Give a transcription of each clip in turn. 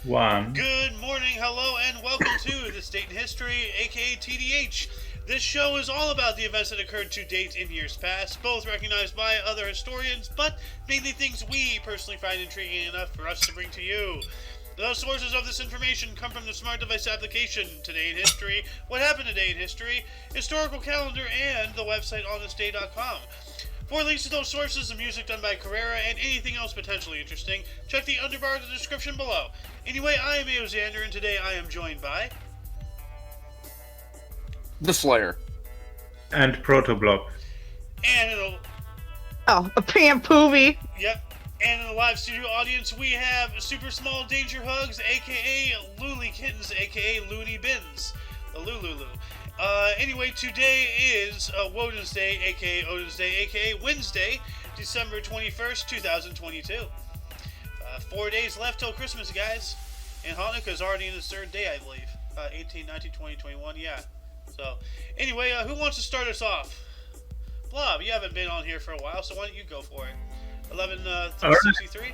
One. Good morning, hello, and welcome to This Date in History, aka TDH. This show is all about the events that occurred to date in years past, both recognized by other historians, but mainly things we personally find intriguing enough for us to bring to you. The sources of this information come from the Smart Device application, Today in History, What Happened Today in History, Historical Calendar, and the website onthisday.com. For links to those sources, the music done by Carrera, and anything else potentially interesting, check the underbar of the description below. Anyway, I am Xander, and today I am joined by... The Slayer. And Protoblob. And in the... a Pam Poovy. Yep. And in the live studio audience, we have Super Small Danger Hugs, aka Luli Kittens, aka Looney Bins. The Lululu. Anyway, today is Woden's Day, aka Odin's Day, aka Wednesday, December 21st, 2022. 4 days left till Christmas, guys. And Hanukkah's already in its third day, I believe. 18, 19, 20, 21, yeah. So, anyway, who wants to start us off? Blob, you haven't been on here for a while, so why don't you go for it? 1163?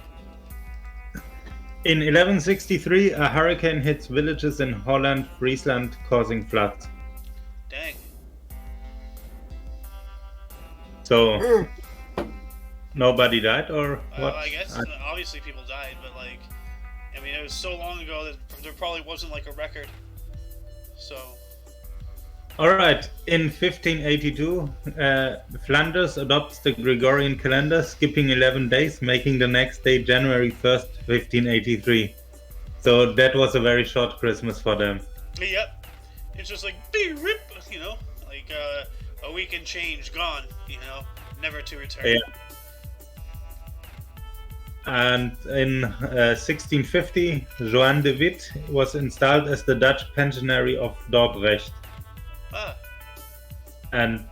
In 1163, a hurricane hits villages in Holland, Friesland, causing floods. Dang. So, nobody died, or what? I guess, obviously people died, but, like, I mean, it was so long ago that there probably wasn't, like, a record. So... Alright, in 1582, Flanders adopts the Gregorian calendar, skipping 11 days, making the next day January 1st, 1583. So that was a very short Christmas for them. Yep. It's just like, rip, you know, like a week and change, gone, you know, never to return. Yeah. And in 1650, Joan de Witt was installed as the Dutch pensionary of Dordrecht. Ah. And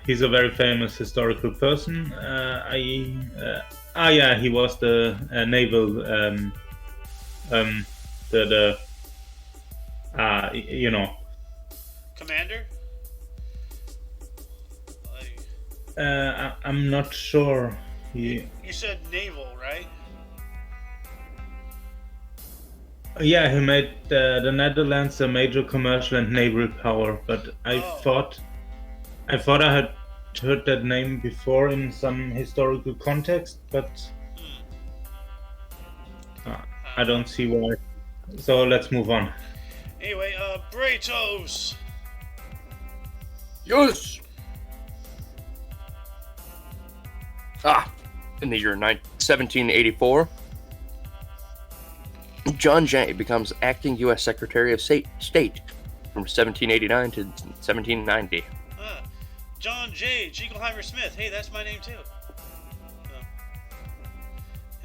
he's a very famous historical person. He was the naval, Commander? Like, I'm not sure. you said naval, right? Yeah, he made the Netherlands a major commercial and naval power, but I thought I had heard that name before in some historical context, but I don't see why. So let's move on. Anyway, Bratos. Yes! In the year 1784, John Jay becomes acting U.S. Secretary of State from 1789 to 1790. John J. Jingleheimer Smith. Hey, that's my name too.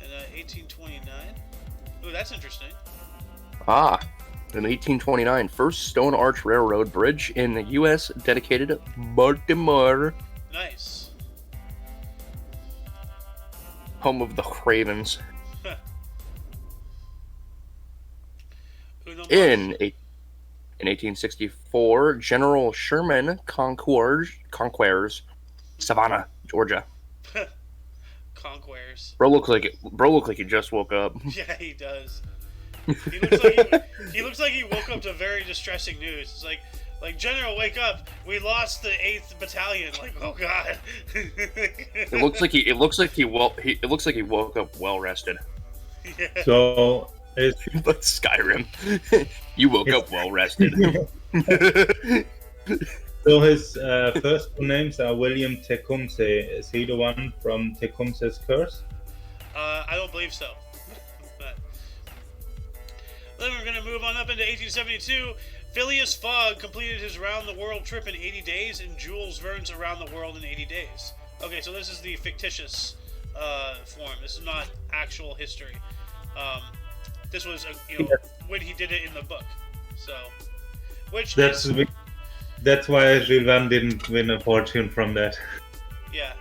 In 1829. Ooh, that's interesting. In 1829, first Stone Arch Railroad bridge in the U.S. dedicated Baltimore. Nice. Home of the Ravens. In 1864, General Sherman conquers Savannah, Georgia. Conquers. Bro look like he just woke up. Yeah, he does. He looks like he woke up to very distressing news. It's like General, wake up! We lost the 8th Battalion. Like, oh god. It looks like he woke up well rested. Yeah. So Like Skyrim. You woke up well rested. So his first two names are William Tecumseh. Is he the one from Tecumseh's Curse? I don't believe so. But then we're going to move on up into 1872. Phileas Fogg completed his round-the-world trip in 80 days, and Jules Verne's Around the World in 80 Days. Okay, so this is the fictitious form. This is not actual history. This was, when he did it in the book. So, That's why Jules Verne didn't win a fortune from that. Yeah.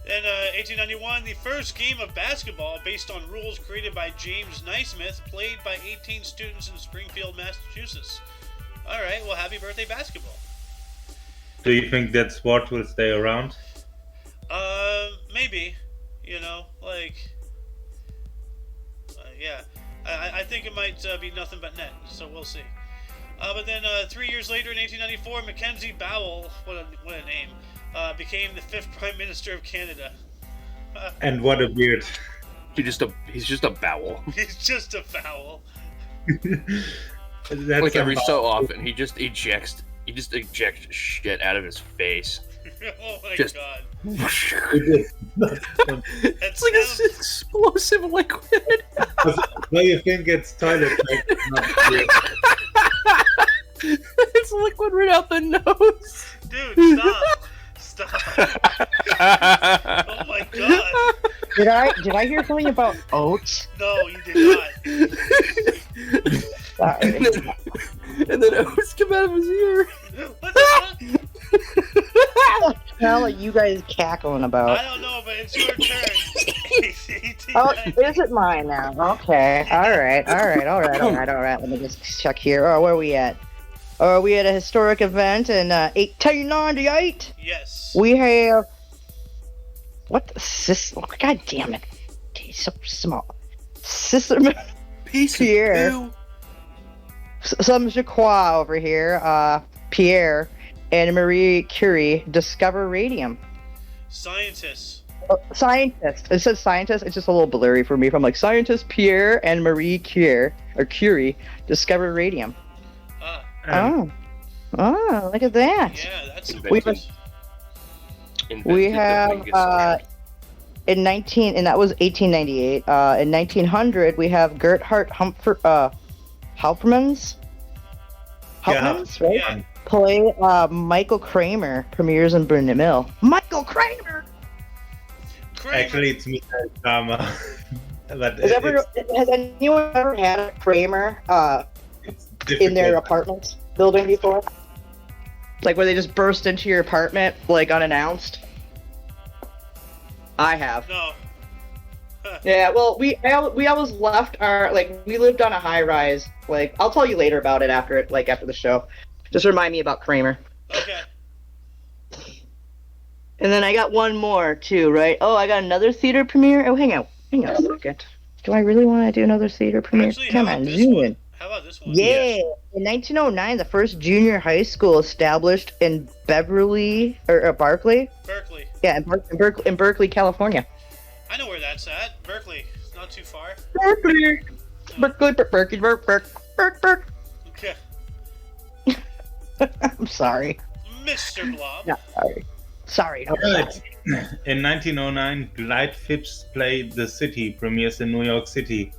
In 1891, the first game of basketball based on rules created by James Naismith, played by 18 students in Springfield, Massachusetts. Alright, well, happy birthday, basketball. Do you think that sport will stay around? Maybe. You know, like... yeah. I think it might be nothing but net, so we'll see. But then 3 years later, in 1894, Mackenzie Bowell, what a name, became the 5th Prime Minister of Canada. And what a beard. He's just a bowel. He's just a foul. That's Like every somehow- so often, he just ejects shit out of his face. Oh my Just- god. It's That's like this explosive liquid. Well, you think it's toilet paper, not beard. It's liquid right out the nose. Dude, stop. Oh my god. Did I hear something about oats? No, you did not. Sorry. And then oats come out of his ear. What the fuck? Hell, are you guys cackling I about? don't know, but it's your turn. Oh, is it mine now? Okay. All right. Let me just check here. Oh, where are we at? Are we at a historic event in 1898? Yes. We have what? God damn it! He's so small. Sister Piece Pierre. of poo. Some Jacques over here. Pierre and Marie Curie discover radium. Scientists. Scientist. It says scientist. It's just a little blurry for me. If I'm like scientist Pierre and Marie Curie discover radium. Ah, Oh, look at that. yeah, that's We- important. We Invented the have Wingus sound. and that was 1898. In 1900, we have Gerhard Hauptmann's, right? Yeah. Play Michael Kramer premieres in Brunel. Michael Kramer. Kramer. Actually, it's me, Karma. But Has anyone ever had a Kramer it's in their difficult. apartment building before? Like where they just burst into your apartment like unannounced? I have. No. Yeah, well, we always left our we lived on a high rise. Like I'll tell you later about it after the show. Just remind me about Kramer. Okay. And then I got one more too, right? Oh, I got another theater premiere. Oh, hang on a second. Do I really want to do another theater premiere? Actually, Come how on, about this zoom one? in. How about this one? Yeah. In 1909, the first junior high school established in Berkeley. Berkeley. Yeah, in Berkeley, California. I know where that's at. Berkeley. It's not too far. Berkeley. Okay. I'm sorry. Mr. Blob. No, sorry. No, Right. In 1909, Glide Phipps' play The City premieres in New York City,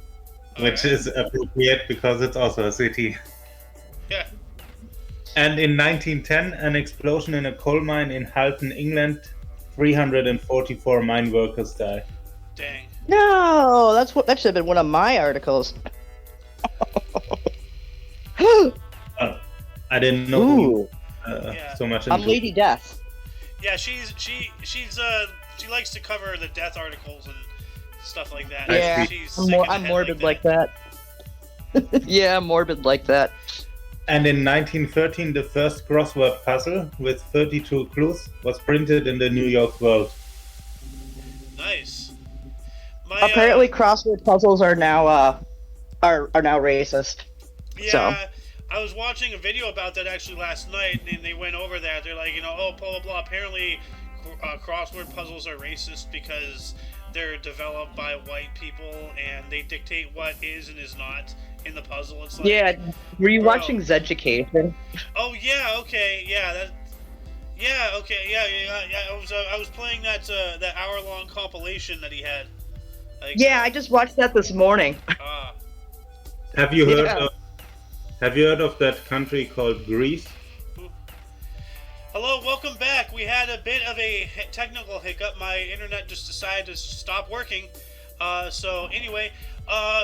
which is appropriate because it's also a city. Yeah. And in 1910, an explosion in a coal mine in Halton, England, 344 mine workers die. Dang. No, that should have been one of my articles. I didn't know who Ooh, Yeah. so much I'm into. Lady Death. Yeah, she likes to cover the death articles and stuff like that. Yeah, She's I'm morbid like that. Yeah, I'm morbid like that. And in 1913, the first crossword puzzle with 32 clues was printed in the New York World. Nice. My, Apparently, crossword puzzles are now racist. yeah, so. I was watching a video about that actually last night, and they went over that. They're like, oh, blah, blah, blah. Apparently, crossword puzzles are racist because they're developed by white people, and they dictate what is and is not in the puzzle. It's like, Yeah, were you bro. watching Zeducation? Oh, yeah, okay, yeah, yeah, okay, yeah. I was playing that hour-long compilation that he had. Like, Yeah, I just watched that this morning. Have you heard Yeah. of? Have you heard of that country called Greece? Hello, welcome back. We had a bit of a technical hiccup. My internet just decided to stop working. So anyway,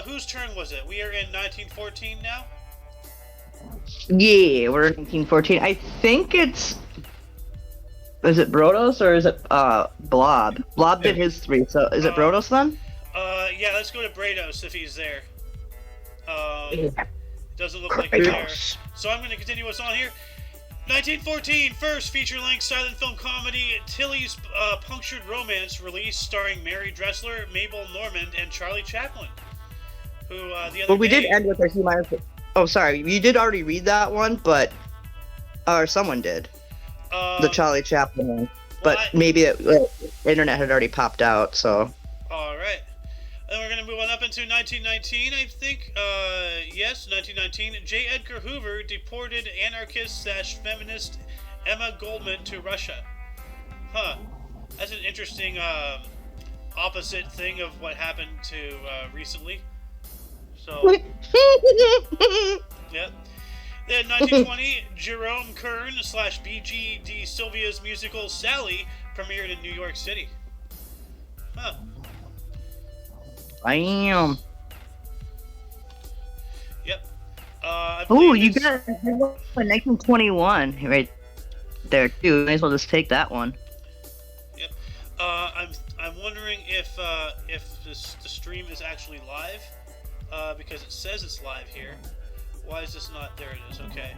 whose turn was it? We are in 1914 now? Yeah, we're in 1914. I think it's... Is it Brodos or is it Blob? Blob did his 3, so is it Brodos then? Yeah, let's go to Brados if he's there. Yeah. Doesn't look like he's there. Brados. So I'm going to continue what's on here. 1914, first feature-length silent film comedy, Tilly's Punctured Romance, released starring Mary Dressler, Mabel Normand, and Charlie Chaplin. who the other Well, we day... did end with a human. Oh, sorry. You did already read that one, but or someone did the Charlie Chaplin one. But maybe the internet had already popped out. So. All right. Then we're going to move on up into 1919, I think. Yes, 1919. J. Edgar Hoover deported anarchist/feminist Emma Goldman to Russia. Huh. That's an interesting opposite thing of what happened to recently. So, yep. Then 1920, Jerome Kern/BGD Sylvia's musical Sally premiered in New York City. Huh. Bam. Yep. Oh, you got 1921 right there too. May as well just take that one. Yep. I'm wondering if the stream is actually live, because it says it's live here. Why is this not? There it is. Okay.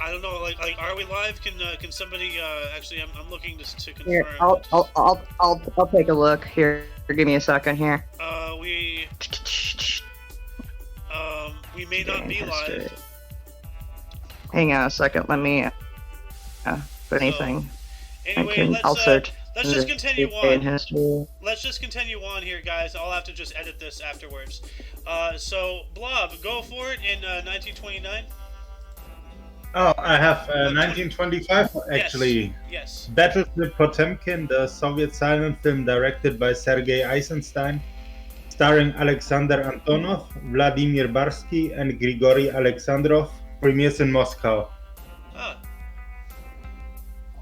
I don't know. Like, are we live? Can somebody actually? I'm looking to confirm. Here, I'll take a look. Here, give me a second here. We may not be live. Hang on a second. Let me. For anything. Anyway, I'll search. Let's just continue on. Let's just continue on here, guys. I'll have to just edit this afterwards. So, Blob, go for it in 1929. Oh, I have 1925 actually. Yes. Battleship Potemkin, the Soviet silent film directed by Sergei Eisenstein, starring Alexander Antonov, Vladimir Barsky, and Grigory Alexandrov, premieres in Moscow. Ah.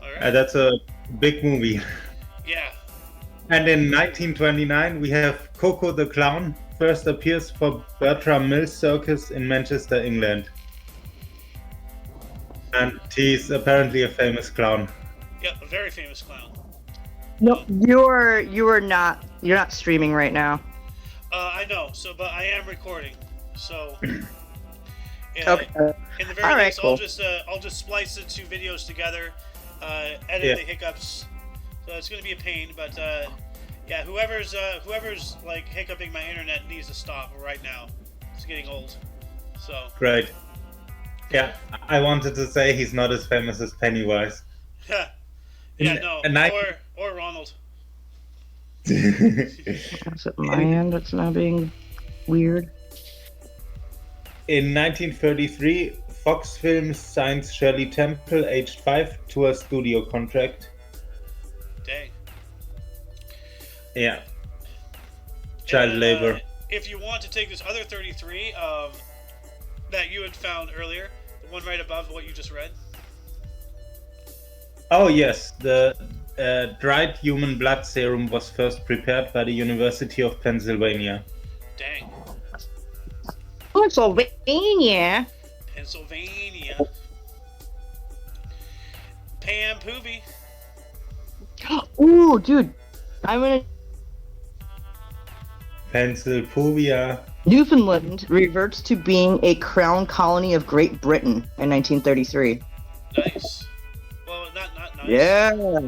All right. That's a big movie. Yeah. And in 1929 we have Coco the Clown, first appears for Bertram Mills Circus in Manchester, England. And he's apparently a famous clown. Yep, a very famous clown. No, you're not streaming right now. I know. So, but I am recording. So. Okay. In the very least, cool. I'll just splice the two videos together, edit the hiccups. So it's gonna be a pain, but yeah, whoever's like hiccuping my internet needs to stop right now. It's getting old. So. Great. Yeah, I wanted to say he's not as famous as Pennywise. Yeah, no, or Ronald. Is it my end that's now being weird? In 1933, Fox Films signs Shirley Temple, aged 5, to a studio contract. Dang. Yeah. Child labor. If you want to take this other 33 that you had found earlier, the one right above what you just read. Oh yes, the dried human blood serum was first prepared by the University of Pennsylvania. Dang. Pennsylvania. Pam Poovy. Ooh, dude. I'm gonna. Pennsylvania. Newfoundland reverts to being a crown colony of Great Britain in 1933. Nice. Well, not nice. Yeah. No,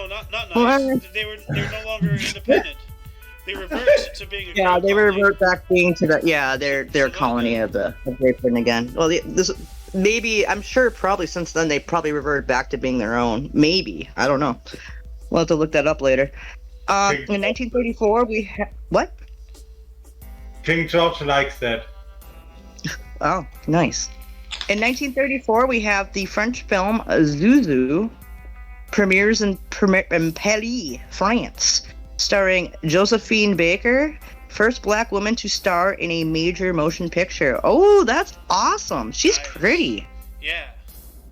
not nice. They're no longer independent. They revert to being a yeah, they colony. revert back being to their colony of Great Britain again. Well, I'm sure probably since then they probably reverted back to being their own. Maybe, I don't know. We'll have to look that up later. In 1934 we what? King George likes that. Oh, nice. In 1934 we have the French film Zouzou premieres in Paris, France. Starring Josephine Baker, first black woman to star in a major motion picture. Oh, that's awesome. She's pretty. Yeah.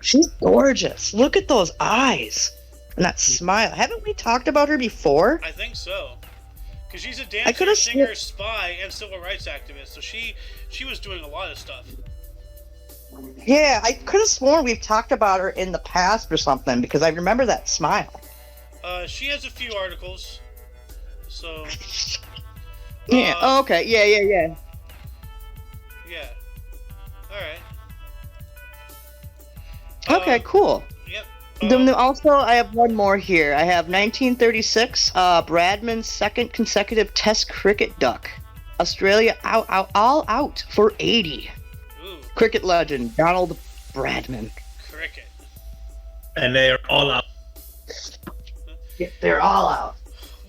She's gorgeous. Look at those eyes. And that smile. Haven't we talked about her before? I think so. Because she's a dancer, singer, spy, and civil rights activist. So she was doing a lot of stuff. Yeah, I could have sworn we've talked about her in the past or something, because I remember that smile. She has a few articles. So. Yeah. Okay. Yeah. Yeah. All right. Okay. Cool. Yep. Then also, I have one more here. I have 1936, Bradman's second consecutive Test cricket duck. Australia all out for 80. Ooh, Cricket legend Donald Bradman. cricket. And they are all out. Yeah, they're all out.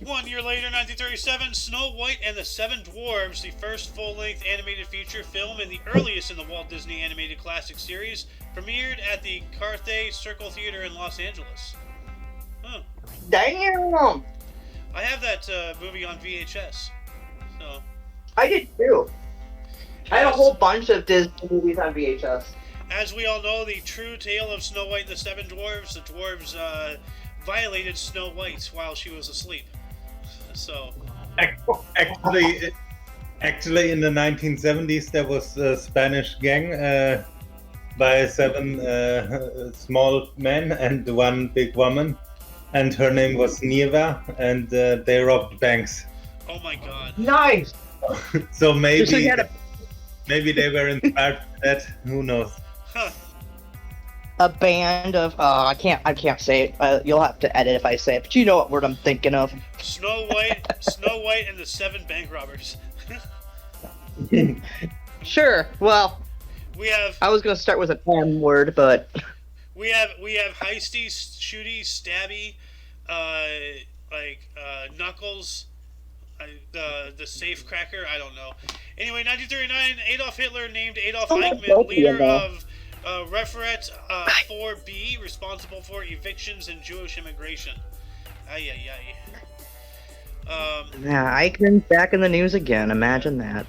1 year later, 1937, Snow White and the Seven Dwarfs, the first full-length animated feature film and the earliest in the Walt Disney Animated Classic series, premiered at the Cathay Circle Theater in Los Angeles. Huh. Damn! I have that movie on VHS. So, I did too. I had a whole bunch of Disney movies on VHS. as we all know, the true tale of Snow White and the Seven Dwarfs, the dwarves violated Snow White while she was asleep. So, Actually, in the 1970s, there was a Spanish gang by 7 small men and 1 big woman, and her name was Nieva, and they robbed banks. oh my god. Nice. So maybe Just like maybe they were inspired by that. Who knows? Huh. a band of I can't say it. You'll have to edit if I say it, but you know what word I'm thinking of. Snow White and the 7 bank robbers. Sure. Well, We have I was gonna start with an M word, but we have heisty, shooty, stabby, Knuckles, the safe cracker. I don't know. Anyway, 1939, Adolf Hitler named Adolf Eichmann leader of Referat 4B, responsible for evictions and Jewish immigration. Ay ay ay. yeah, Eichmann's back in the news again. Imagine that.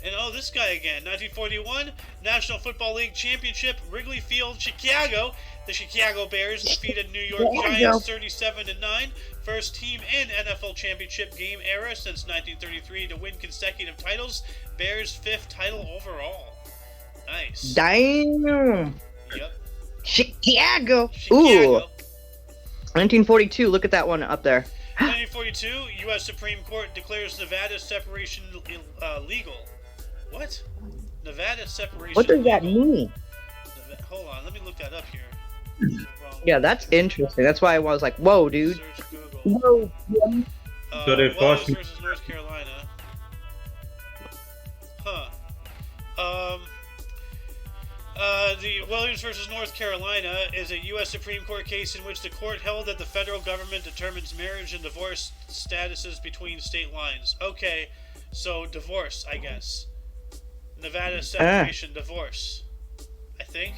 And oh, this guy again. 1941, National Football League Championship, Wrigley Field, Chicago. The Chicago Bears defeated New York Giants 37-9. First team in NFL championship game era since 1933 to win consecutive titles. Bears' 5th title overall. Nice. Damn. Yep. Chicago. Chicago. Ooh. 1942. Look at that one up there. 1942, U.S. Supreme Court declares Nevada separation legal. What? Nevada separation. What does that legal. mean? Hold on, let me look that up here. Yeah, that's interesting. That's why I was like, whoa, dude. Search Google. Whoa. So they Wells forced me- versus North Carolina. Huh. The Williams versus North Carolina is a U.S. Supreme Court case in which the court held that the federal government determines marriage and divorce statuses between state lines. Okay, so divorce, I guess. Nevada separation, divorce. I think.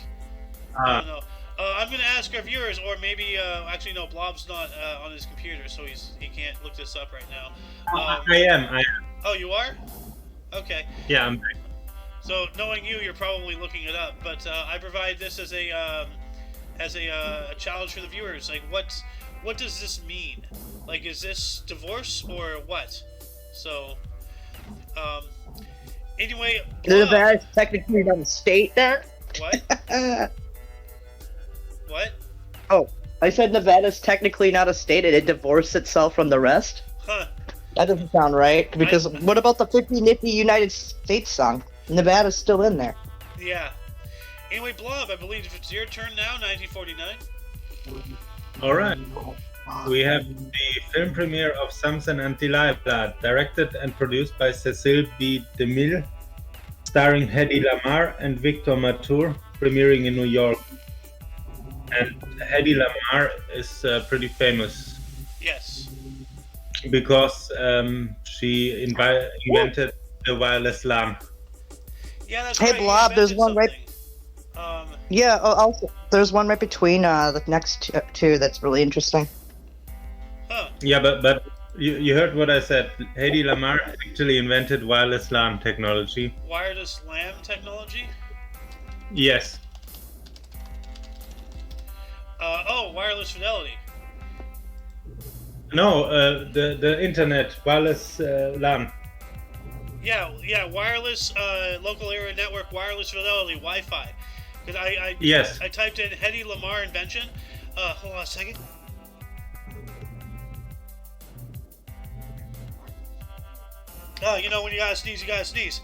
I don't know. I'm gonna ask our viewers, or maybe actually no, Blob's not on his computer, so he can't look this up right now. I am. Oh, you are? Okay. Yeah, I'm. So knowing you, you're probably looking it up. But I provide this as a challenge for the viewers. Like, what does this mean? Like, is this divorce or what? So, anyway, Nevada's technically not a state there. what? What? Oh, I said Nevada's technically not a state. It divorced itself from the rest. Huh? That doesn't sound right. Because what about the 50 Nippy United States song? Nevada's still in there. Yeah. Anyway, Blob, I believe it's your turn now. 1949. All right. We have the film premiere of Samson and Delilah, directed and produced by Cecil B. DeMille, starring Hedy Lamarr and Victor Mature, premiering in New York. And Hedy Lamarr is pretty famous Yes. because she invented the wireless lamp. Yeah, that's Hey, right. Blob, there's invented one right- something. Yeah, also, there's one right between the next two that's really interesting. Huh. Yeah, but you heard what I said. Hedy Lamarr actually invented wireless LAN technology. Wireless LAN technology? Yes. Wireless fidelity. No, the internet, wireless LAN. Yeah, wireless local area network, wireless fidelity, Wi-Fi. Because Yes. I typed in Hedy Lamarr invention. Hold on a second. Oh, you know when you gotta sneeze, you gotta sneeze.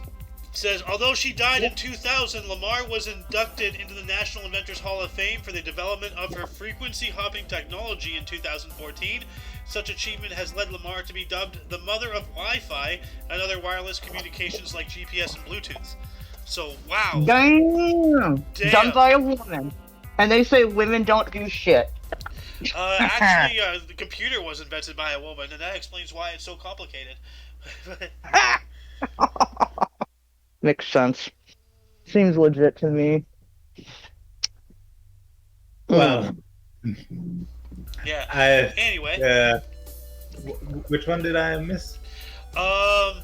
says, although she died in 2000, Lamar was inducted into the National Inventors Hall of Fame for the development of her frequency hopping technology in 2014. Such achievement has led Lamar to be dubbed the mother of Wi-Fi and other wireless communications like GPS and Bluetooth. So, wow. Damn. Damn. Done by a woman. And they say women don't do shit. Actually, the computer was invented by a woman, and that explains why it's so complicated. Makes sense. Seems legit to me. Well, yeah. Anyway. Which one did I miss? Well,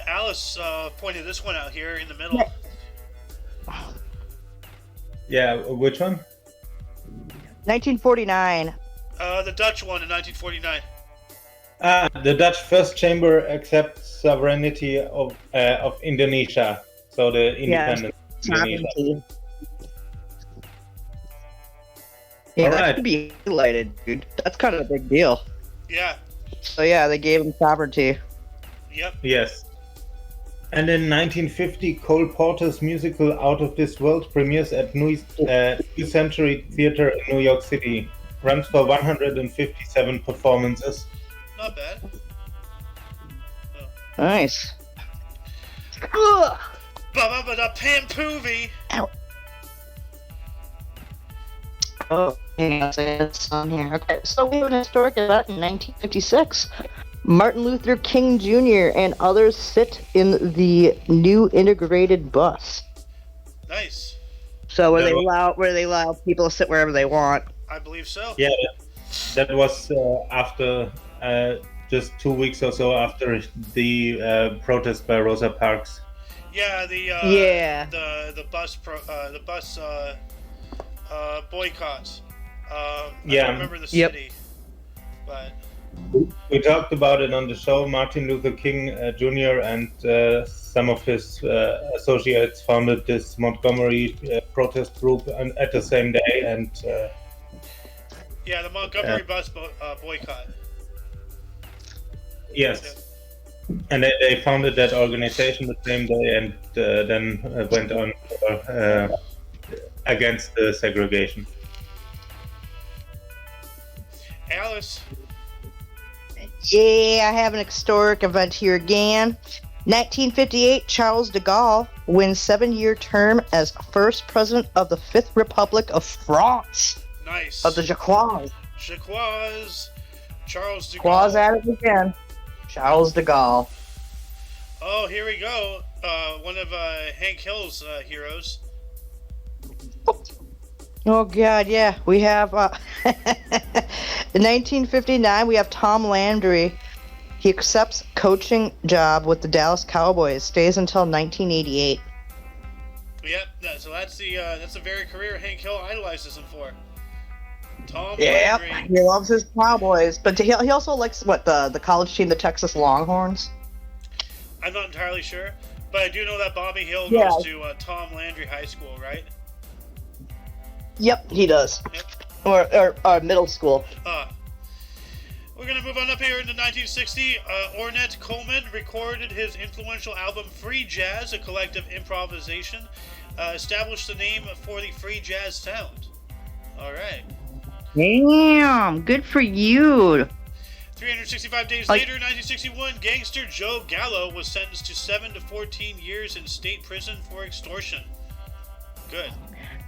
Alice pointed this one out here in the middle. Yeah, which one? 1949. The Dutch one in 1949. The Dutch first chamber accepts sovereignty of Indonesia, so the independence of Indonesia. Yeah, All that right. could be highlighted, dude. That's kind of a big deal. Yeah. So yeah, they gave him sovereignty. Yep. Yes. And in 1950, Cole Porter's musical Out of This World premieres at New Century Theater in New York City. Runs for 157 performances. Not bad. Nice. Ugh. Ba-ba-ba-da-pam-poovy. Oh, hang on a second, it's on here. Okay, so we have an historic event in 1956. Martin Luther King Jr. and others sit in the new integrated bus. Nice. So where they allow people to sit wherever they want. I believe so. Yeah, that was after just 2 weeks or so after the protest by Rosa Parks. Yeah, Yeah. the bus boycotts. I Yeah. don't remember the city, but We talked about it on the show. Martin Luther King Jr. and some of his associates founded this Montgomery protest group at the same day, and yeah, the Montgomery bus boycott. yes, and they founded that organization the same day, and then went on against the segregation. Alice. Yeah, I have an historic event here again. 1958, Charles de Gaulle wins 7-year term as first president of the Fifth Republic of France. Nice. Of the Jacquois. Charles de Jacquois Gaulle. at it again. Charles de Gaulle. Oh, here we go. One of Hank Hill's heroes. Oh God, yeah. We have in 1959 we have Tom Landry. He accepts coaching job with the Dallas Cowboys. Stays until 1988. Yep. So that's the very career Hank Hill idolizes him for. Tom Yeah, Landry. he loves his Cowboys, but he also likes the college team, the Texas Longhorns. I'm not entirely sure, but I do know that Bobby Hill Yeah. goes to Tom Landry High School, right? Yep, he does. Yep. Or middle school. We're going to move on up here into 1960. Ornette Coleman recorded his influential album Free Jazz, a collective improvisation, established the name for the free jazz sound. All right. Damn, good for you. 365 days later, 1961, gangster Joe Gallo was sentenced to 7 to 14 years in state prison for extortion. Good.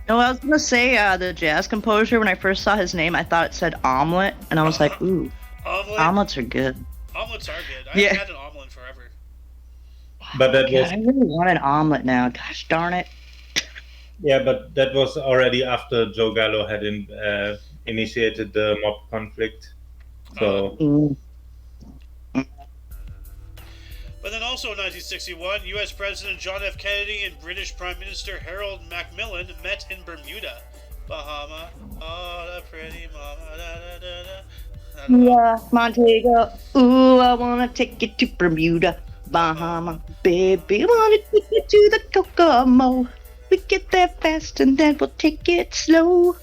No, I was gonna say the jazz composer. When I first saw his name, I thought it said omelet, and I was like, "Ooh, Omelet? omelets are good." Omelets are good. I Yeah. haven't had an omelet forever. But that God, was I really want an omelet now. Gosh darn it. but that was already after Joe Gallo had initiated the mob conflict. So But then also in 1961, U.S. President John F. Kennedy and British Prime Minister Harold Macmillan met in Bermuda, Bahama. Oh, the pretty mama. Da, da, da, da. I don't know. Yeah, Montego. Ooh, I wanna take you to Bermuda, Bahama, baby. Wanna take you to the Kokomo. We get there fast and then we'll take it slow.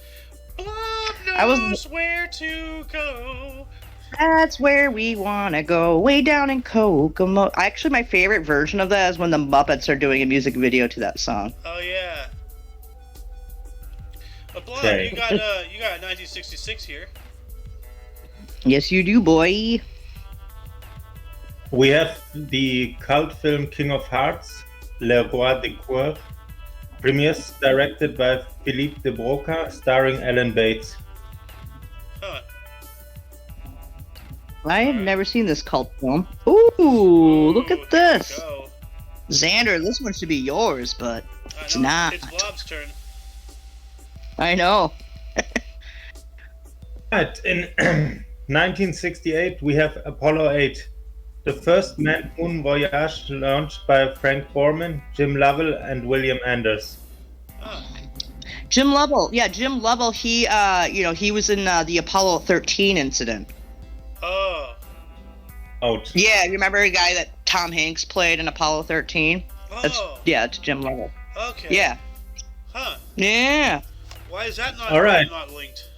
Lord I was- knows where to go. That's where we want to go, way down in Kokomo. Actually, my favorite version of that is when the Muppets are doing a music video to that song. Oh yeah. But Blob, Okay. you got 1966 here. Yes, you do, boy. We have the cult film King of Hearts, Le Roi des Coeurs, premieres directed by Philippe de Broca, starring Ellen Bates. Huh. I have never seen this cult film. Ooh, look at there we this. go. Xander, this one should be yours, but I it's know, not. It's Blob's turn. I know. Right, in 1968, we have Apollo 8, the first manned moon voyage launched by Frank Borman, Jim Lovell, and William Anders. Huh. Jim Lovell. Yeah, Jim Lovell, he was in the Apollo 13 incident. Oh. Ouch. Yeah, you remember a guy that Tom Hanks played in Apollo 13? Oh. It's Jim Lovell. Okay. Yeah. Huh. Yeah. Why is that not, All right. not linked?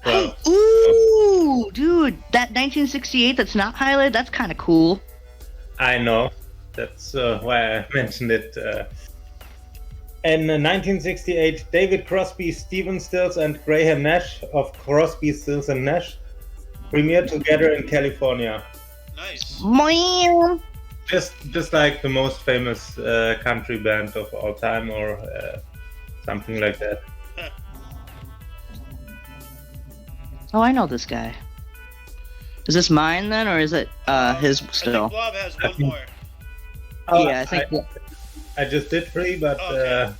Well, Ooh, dude, that 1968 that's not highlighted, that's kind of cool. I know. That's why I mentioned it. In 1968, David Crosby, Stephen Stills, and Graham Nash of Crosby, Stills, and Nash premiered together in California. Nice. Man. Just like the most famous country band of all time, or something like that. Oh, I know this guy. Is this mine then, or is it his I still? think Blob has one more. Yeah, I think. I just did 3, but Okay.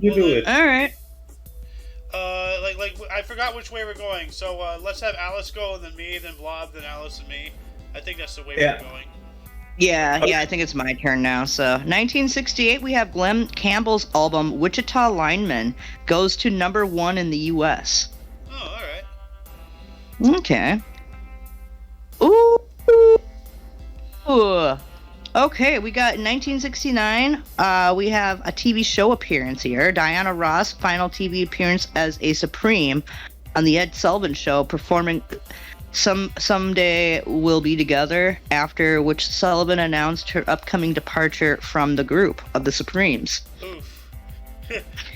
you Well, do then- it. All right. Like I forgot which way we're going. So let's have Alice go, and then me, then Blob, then Alice, and me. I think that's the way Yeah. we're going. Yeah, Okay. I think it's my turn now. So, 1968, we have Glenn Campbell's album "Wichita Lineman" goes to #1 in the U.S. Oh, all right. Okay. Ooh. Ooh. Okay, we got 1969. We have a TV show appearance here. Diana Ross, final TV appearance as a Supreme on the Ed Sullivan Show, performing "Someday We'll Be Together," after which Sullivan announced her upcoming departure from the group of the Supremes. Oof.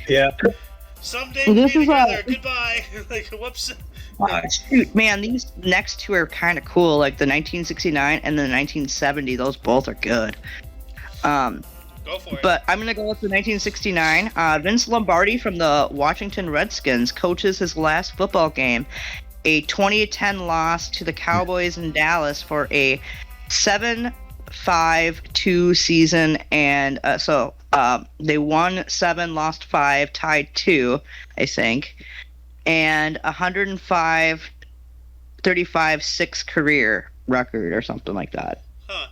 Yeah. Someday we'll This be is together. Goodbye. Like, whoops. Shoot, man, these next two are kind of cool, like the 1969 and the 1970. Those both are good. Go for it. But I'm going to go with the 1969. Vince Lombardi from the Washington Redskins coaches his last football game, a 20-10 loss to the Cowboys in Dallas for a 7-5-2 season. And so they won 7, lost 5, tied 2, I think. And 105-35-6 career record or something like that. Huh.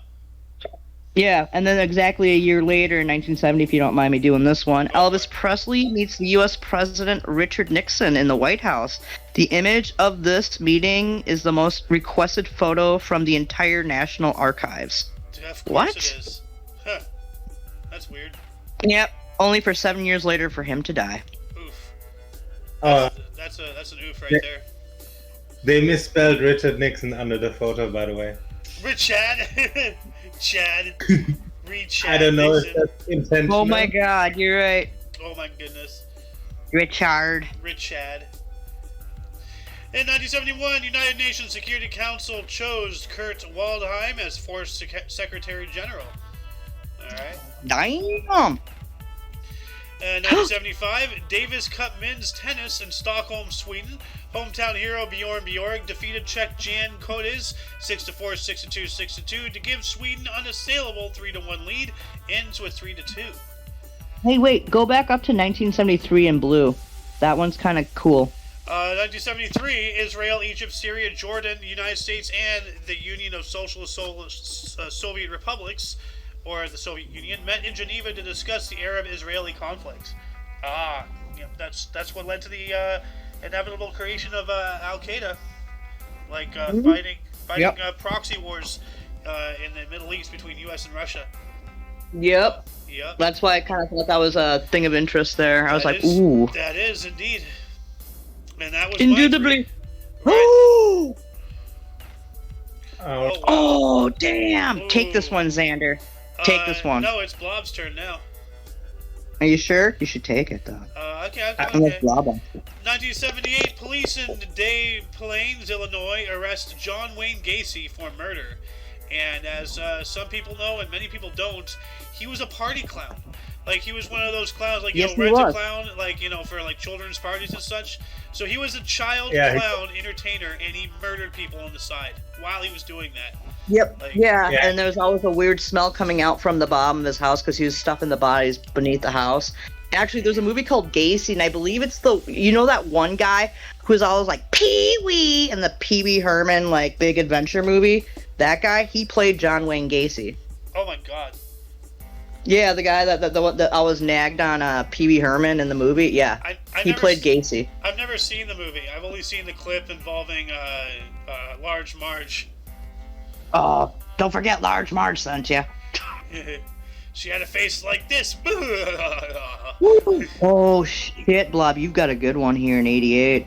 Yeah, and then exactly a year later, in 1970, if you don't mind me doing this one, Elvis Presley meets the U.S. President Richard Nixon in the White House. The image of this meeting is the most requested photo from the entire National Archives. Of course What? it is. Huh. That's weird. Yep, only for 7 years later for him to die. Oof. Uh, That's an oof right Yeah. there. they misspelled Richard Nixon under the photo, by the way. Chad. Chad. Read Chad. I don't know Nixon. if that's intentional. Oh my god, you're right. Oh my goodness. Richard. Rich Chad. In 1971, United Nations Security Council chose Kurt Waldheim as Force Secretary General. Alright. Damn. 1975, Davis Cup men's tennis in Stockholm, Sweden. Hometown hero Bjorn Borg defeated Czech Jan Kodes 6-4, 6-2, 6-2 to give Sweden unassailable 3-1 lead. Ends with 3-2. Hey, wait, go back up to 1973 in blue. That one's kind of cool. 1973, Israel, Egypt, Syria, Jordan, the United States, and the Union of Socialist Soviet Republics, or the Soviet Union, met in Geneva to discuss the Arab-Israeli conflict. Yep, that's what led to the inevitable creation of Al-Qaeda, like fighting Yep. proxy wars in the Middle East between U.S. and Russia. Yep. Yep. That's why I kind of thought that was a thing of interest there. I was That like, is- ooh. That is indeed. And that was Indubitably. Right. Oh, wow. Oh, damn! Take this Ooh. one, Xander. Take this one. No, it's Blob's turn now. Are you sure? You should take it, though. Okay. Unless Blob wants to. 1978, police in Des Plaines, Illinois, arrest John Wayne Gacy for murder. And as some people know, and many people don't, he was a party clown. Like, he was one of those clowns, like, Yes, he rent a was. clown, like, for, like, children's parties and such. So he was a child Yeah, clown entertainer, and he murdered people on the side while he was doing that. Yep. Like- yeah, Yeah. and there was always a weird smell coming out from the bottom of his house because he was stuffing the bodies beneath the house. Actually, there's a movie called Gacy, and I believe it's that one guy who's always like Pee-wee in the Pee Wee Herman like big adventure movie. That guy, he played John Wayne Gacy. Oh my god. Yeah, the guy that always nagged on Pee Wee Herman in the movie. Yeah, he never played s- Gacy. I've never seen the movie. I've only seen the clip involving Large Marge. Oh, don't forget Large Marge sent you. She had a face like this. Oh shit, Blob, you've got a good one here in '88.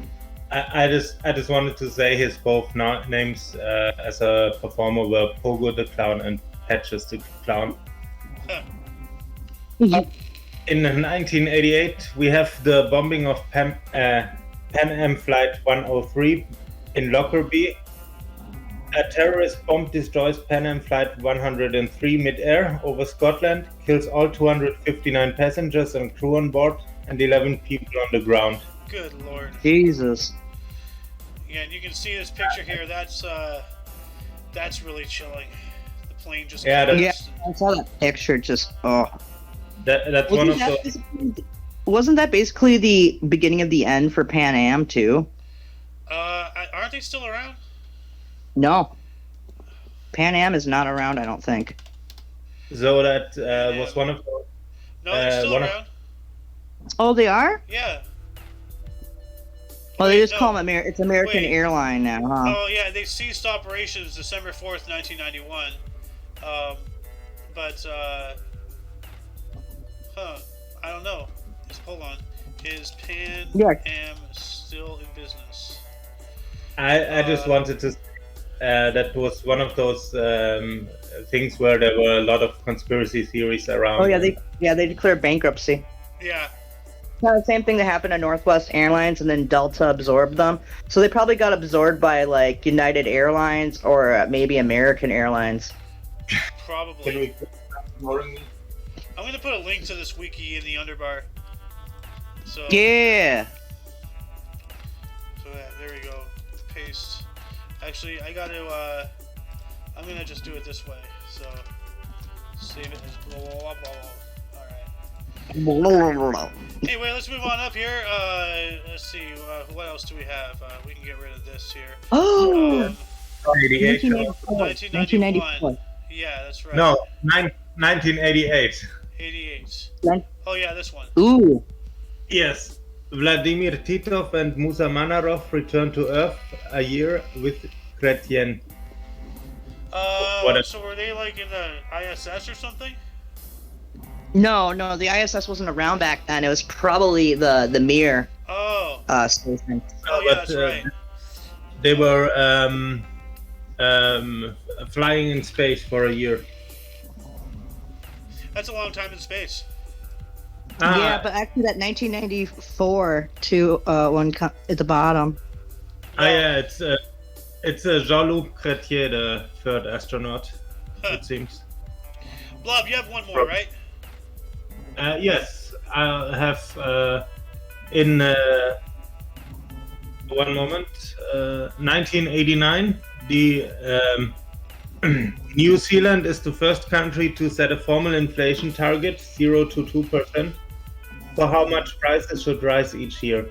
I just wanted to say his both names as a performer were Pogo the Clown and Patches the Clown. In 1988, we have the bombing of Pan Am Flight 103 in Lockerbie. A terrorist bomb destroys Pan Am Flight 103 mid-air over Scotland, kills all 259 passengers and crew on board, and 11 people on the ground. Good lord. Jesus. Yeah, and you can see this picture here. That's really chilling. The plane just Yeah, collapsed. I saw that picture. Just That's one of the. Wasn't that basically the beginning of the end for Pan Am too? Aren't they still around? No. Pan Am is not around, I don't think. So that was one of the. No, they're still one of- around. Oh, they are? Yeah. Well, they Wait, just no. call them it's American Wait. Airline now, huh? Oh yeah, they ceased operations December 4th, 1991. I don't know. Hold on. Is Pan Yeah. Am still in business? I just wanted to. That was one of those things where there were a lot of conspiracy theories around. Oh yeah, they declared bankruptcy. Yeah. The same thing that happened to Northwest Airlines, and then Delta absorbed them. So they probably got absorbed by like United Airlines or maybe American Airlines. Can Probably. we stop ignoring me? I'm gonna put a link to this wiki in the underbar. So Yeah. So there we go. Paste. Actually, I gotta. I'm gonna just do it this way. So save it as blah blah blah blah. All right. Anyway, let's move on up here. Let's see. What else do we have? We can get rid of this here. Oh, 88. 1994. Yeah, that's right. No, 1988. 88. Nin- Oh yeah, this one. Ooh. Yes. Vladimir Titov and Musa Manarov returned to Earth a year with Chrétien. What a- So were they like in the ISS or something? No, the ISS wasn't around back then. It was probably the Mir Oh. station. Oh yeah, But, that's right. They were flying in space for a year. That's a long time in space. Yeah, but actually that 1994 to one at the bottom. Yeah, it's Jean-Luc Chrétien, the third astronaut. It seems. Blob, you have one more, right? Yes, I have in one moment. 1989, the New Zealand is the first country to set a formal inflation target, 0 to 2%, for how much prices should rise each year.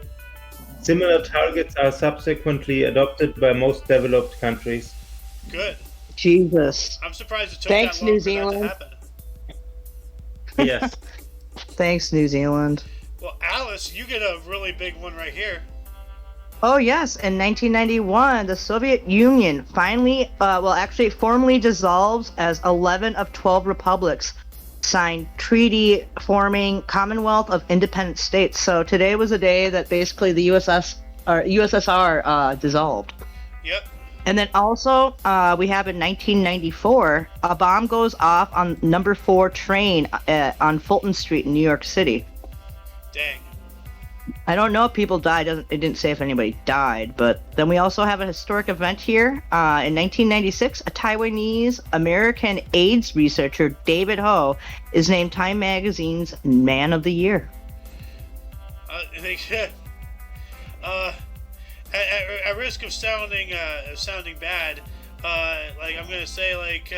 Similar targets are subsequently adopted by most developed countries. Good. Jesus. I'm surprised it took Thanks, that long New for that Zealand. to happen. Yes. Thanks, New Zealand. Well, Alice, you get a really big one right here. Oh yes, in 1991, the Soviet Union finally, formally dissolves as 11 of 12 republics signed treaty forming Commonwealth of Independent States. So today was a day that basically the or USSR dissolved. Yep. And then also, we have in 1994, a bomb goes off on number 4 train on Fulton Street in New York City. Dang. I don't know if people died. It didn't say if anybody died. But then we also have a historic event here. In 1996, a Taiwanese American AIDS researcher, David Ho, is named Time Magazine's Man of the Year. At risk of sounding bad, like I'm gonna say like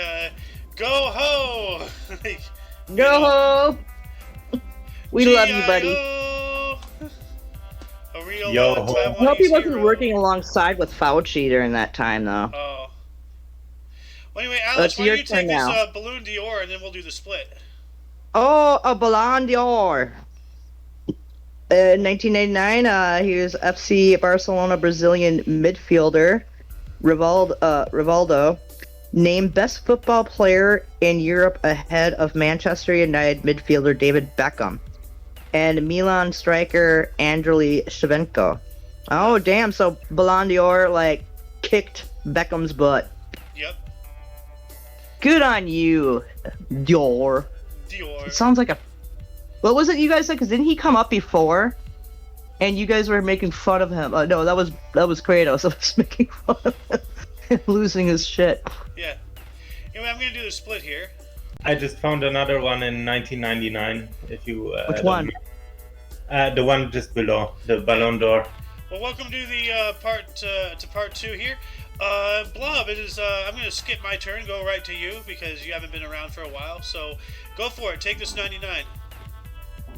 go ho, like, Go Ho! We love you, buddy. A real Yo ho. I Taiwanese hope he wasn't hero. working alongside with Fauci during that time, though. Oh. Well, anyway, Alice, It's why your don't you take turn this now. Balloon Dior and then we'll do the split. Oh, a Ballon d'Or. In 1999, he was FC Barcelona Brazilian midfielder Rivaldo named best football player in Europe ahead of Manchester United midfielder David Beckham and Milan striker Andriy Shevchenko. Oh, damn! So Ballon d'Or like kicked Beckham's butt. Yep. Good on you, Dior. Dior. It sounds like a. What was it you guys said? Because didn't he come up before? And you guys were making fun of him. No, that was Kratos. I was making fun of him losing his shit. Yeah. Anyway, I'm gonna do the split here. I just found another one in 1999. If you Which one? The one just below the Ballon d'Or. Well, welcome to the part 2 here. Blob, it is. I'm gonna skip my turn, go right to you because you haven't been around for a while. So, go for it. Take this 99.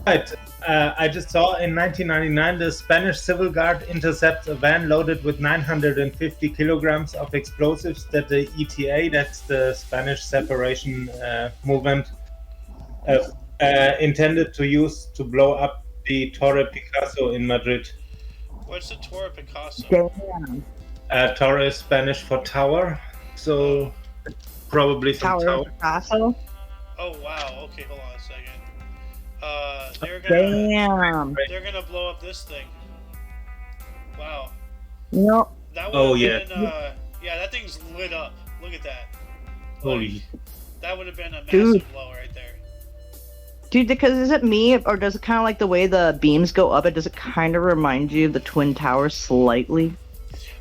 Right. I just saw in 1999 the Spanish Civil Guard intercepts a van loaded with 950 kilograms of explosives that the ETA, that's the Spanish separation movement, intended to use to blow up the Torre Picasso in Madrid. What's the Torre Picasso? Damn. Torre is Spanish for tower, so probably some Tower tower. Picasso. Oh wow. Okay, hold on a second. They're gonna blow up this thing. Wow. No. That would Oh, have been, yeah, that thing's lit up. Look at that. Holy. That would have been a massive Dude. blow right there. Dude, because is it me, or does it kind of like the way the beams go up? Does it kind of remind you of the Twin Towers slightly?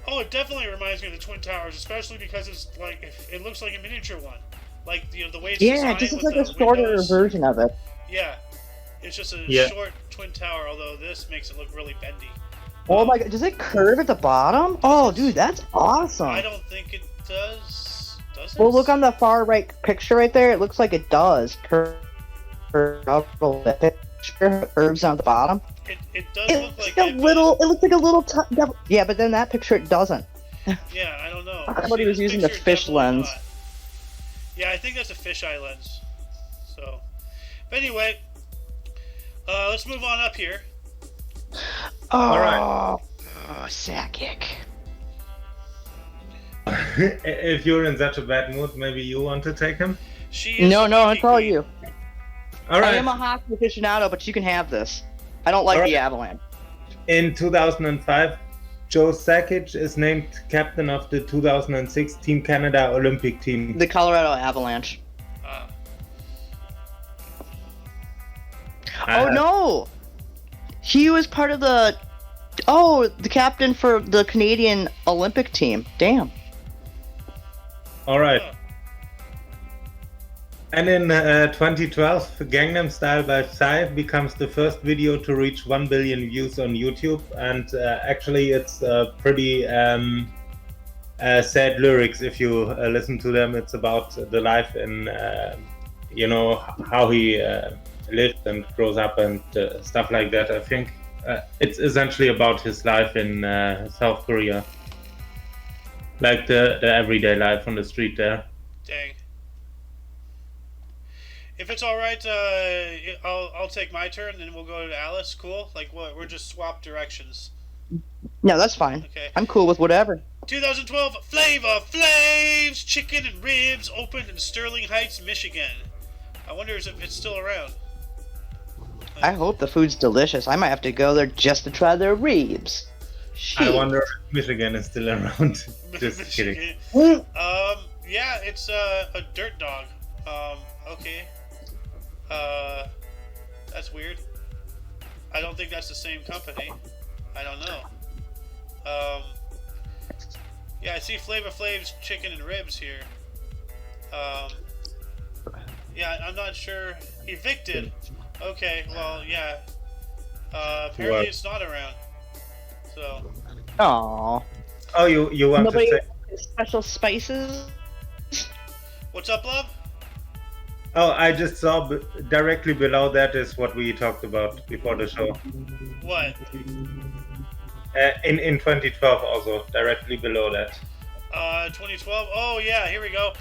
Oh, it definitely reminds me of the Twin Towers, especially because it's like it looks like a miniature one. Like the way it's Yeah, designed just looks with like a the shorter windows. version of it. Yeah, it's just a Yeah. short Twin Tower. Although this makes it look really bendy. Oh my god, does it curve at the bottom? Oh, dude, that's awesome. I don't think it does. Does it? Well, look on the far right picture right there. It looks like it does curve up a little bit. Picture curves on the bottom. It does It look looks like like a it, little. It looks like a little. Yeah, but then that picture it doesn't. but, yeah, I don't know. I thought he See, was this using the picture fish definitely lens. not. Yeah, I think that's a fisheye lens. So, but anyway, let's move on up here. Oh, Alright. Sakic. If you're in such a bad mood, maybe you want to take him? She is No, the it's all queen. you. All I right. am a hockey aficionado, but you can have this. I don't like Alright. the Avalanche. In 2005, Joe Sakic is named captain of the 2006 Team Canada Olympic team. The Colorado Avalanche. Oh no! He was part of the. Oh, the captain for the Canadian Olympic team. Damn. All right. Huh. And in 2012, Gangnam Style by Psy becomes the first video to reach 1 billion views on YouTube. And actually, it's pretty sad lyrics if you listen to them. It's about the life in, how he lived and grows up and stuff like that. I think it's essentially about his life in South Korea. Like the everyday life on the street there. Dang. If it's all right, I'll take my turn, and then we'll go to Alice. Cool. Like what? We're just swap directions. No, that's fine. Okay. I'm cool with whatever. 2012 Flavor Flav's Chicken and Ribs opened in Sterling Heights, Michigan. I wonder if it's still around. I hope the food's delicious. I might have to go there just to try their ribs. I wonder if Michigan is still around. Just kidding. Yeah, it's a dirt dog. Okay. That's weird. I don't think that's the same company. I don't know. Yeah, I see Flavor Flav's chicken and ribs here. Yeah, I'm not sure. Evicted. Okay, well, yeah. Apparently it's not around. So. Aww. Oh, you want Nobody to say? special spices? What's up, love? Oh, I just saw directly below that is what we talked about before the show. What? In 2012 also, directly below that. 2012? Oh, yeah, here we go.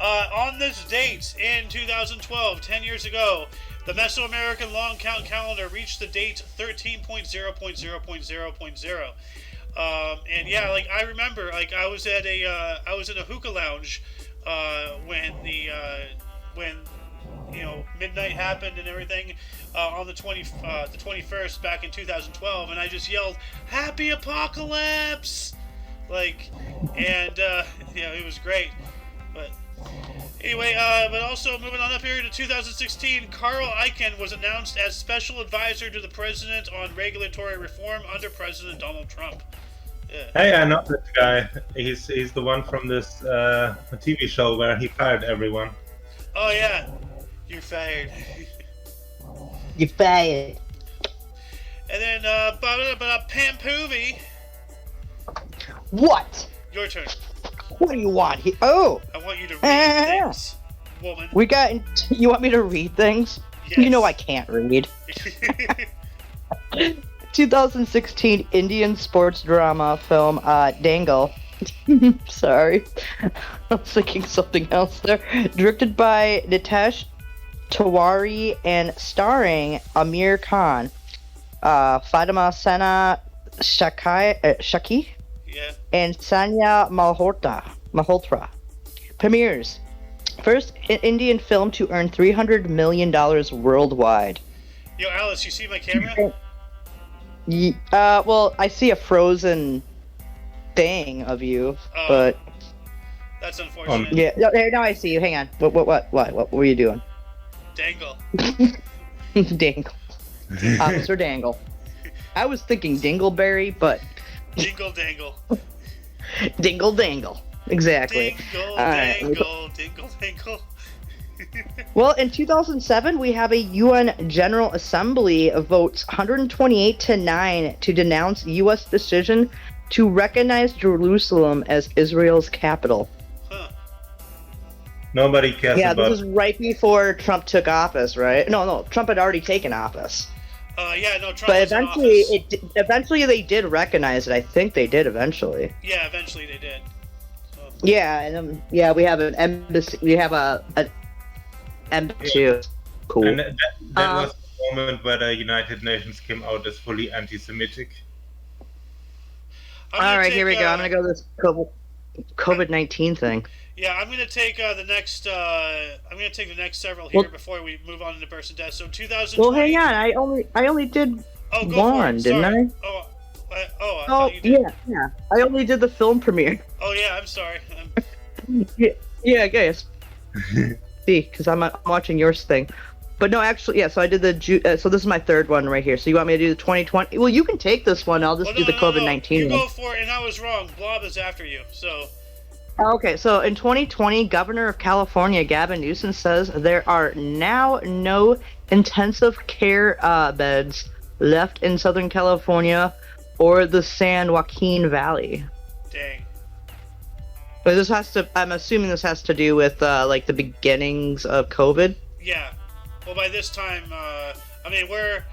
On this date in 2012, 10 years ago, the Mesoamerican long count calendar reached the date 13.0.0.0.0. And yeah, like I remember, like I was in a hookah lounge when midnight happened and everything on the 21st back in 2012, and I just yelled "Happy Apocalypse!" And it was great. But anyway, but also moving on up here to 2016, Carl Icahn was announced as special advisor to the president on regulatory reform under President Donald Trump. Yeah. Hey, I know that guy. He's the one from this TV show where he fired everyone. Oh yeah, you're fired. You fired. And then, Pam Poovey. What? Your turn. What do you want? Oh. I want you to read things, woman. You want me to read things? Yes. You know I can't read. 2016 Indian sports drama film, Dangle. Sorry. I was thinking something else there. Directed by Nitesh Tiwari and starring Amir Khan, Fatima Sena Shaki, yeah, and Sanya Malhotra. Premieres. First Indian film to earn $300 million worldwide. Yo, Alice, you see my camera? Well, I see a frozen thing of you, but that's unfortunate. yeah. Now I see you. Hang on. What were you doing? Dangle. Dangle. Officer Dangle. I was thinking Dingleberry, but Dingle Dangle. Dingle Dangle. Exactly. Dingle Dangle. Dingle Dangle. Well, in 2007, we have a UN General Assembly votes 128-9 to denounce U.S. decision to recognize Jerusalem as Israel's capital. Huh. Nobody cares about. Yeah, this is right before Trump took office, right? No, Trump had already taken office. Yeah, no, Trump But was in office. eventually they did recognize it. I think they did eventually. Yeah, eventually they did. So. Yeah, and we have an embassy. We have an embassy. Yeah. Cool. And that was the moment where the United Nations came out as fully anti-Semitic. All right, here we go. I'm gonna go this COVID-19 thing. Yeah, I'm gonna take the next. I'm gonna take the next several here before we move on into person death. So 2020. Well, hang on. I only did one, didn't I? I thought you did. Yeah. I only did the film premiere. Oh yeah, I'm sorry. Yeah, I guess. See, because I'm watching yours thing. But no, actually, yeah. So I did so this is my third one right here. So you want me to do the 2020? Well, you can take this one. I'll just do the COVID-19. You go for it, and I was wrong. Blob is after you. So. Okay, so in 2020, Governor of California Gavin Newsom says there are now no intensive care beds left in Southern California or the San Joaquin Valley. Dang. But I'm assuming this has to do with like the beginnings of COVID. Yeah. Well, by this time, I mean we're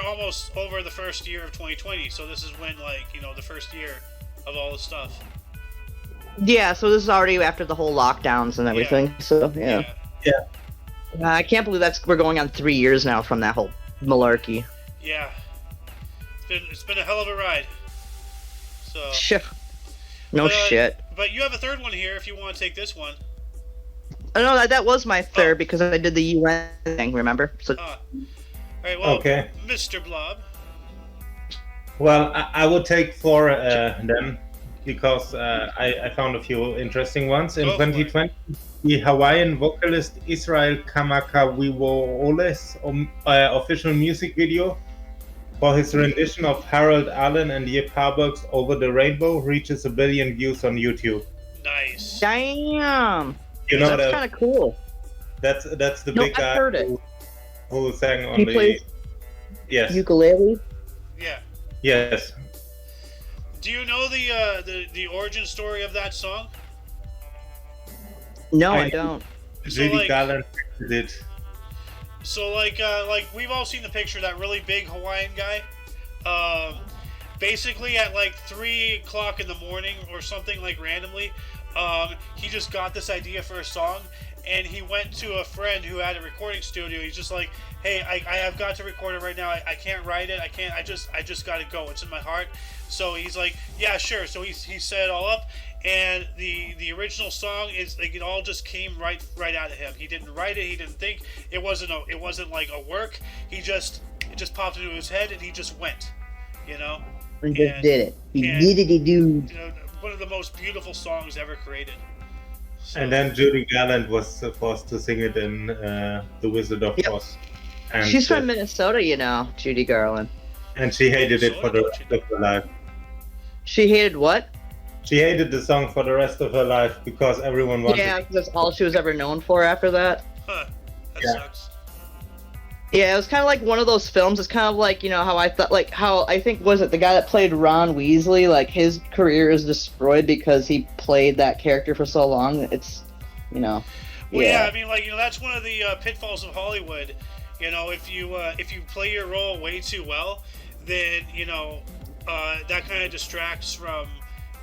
almost over the first year of 2020, so this is when the first year of all this stuff. Yeah, so this is already after the whole lockdowns and everything. Yeah. So yeah. I can't believe we're going on 3 years now from that whole malarkey. Yeah. It's been a hell of a ride. So. Shit. No shit. But you have a third one here if you want to take this one. No, that was my third because I did the UN thing. Remember? So. All right. Well, okay. Mr. Blob. Well, I would take four then, because I found a few interesting ones. In Go for it. 2020, the Hawaiian vocalist Israel Kamakawiwo'ole's official music video for his rendition of Harold Allen and Yip Harburg's Over the Rainbow reaches 1 billion views on YouTube. Nice. Damn. You know That's kind of cool. that's the No, big I've guy heard it. who sang on He the plays yes ukulele. Yeah. yes. Do you know the origin story of that song? No, I- I don't. Judy like- Garland did. So like we've all seen the picture of that really big Hawaiian guy. Basically at like 3 o'clock in the morning or something, like randomly, he just got this idea for a song, and he went to a friend who had a recording studio. He's just like, hey, I have got to record it right now. I can't write it. I just got to go. It's in my heart. So he's like, yeah, sure. So he set it all up, and the original song is like, it all just came right out of him. He didn't write it. He didn't think. It wasn't like a work. It just popped into his head, and he just went. You know. He just And- did it. He and- did it, he do. You know, one of the most beautiful songs ever created. So, And then Judy Garland was forced to sing it in The Wizard of Yep. Oz. And, She's from Minnesota, you know, Judy Garland. and she hated it for the rest of her life. She hated what? She hated the song for the rest of her life because everyone wanted Yeah, 'cause that's all she was ever known for after that. huh, that Yeah. sucks. Yeah, it was kind of like one of those films. It's kind of like, you know, how I thought, like, how I think, was it the guy that played Ron Weasley? Like, his career is destroyed because he played that character for so long. It's, you know. Well, yeah, I mean, like, you know, that's one of the pitfalls of Hollywood. You know, if you play your role way too well, then you know that kind of distracts from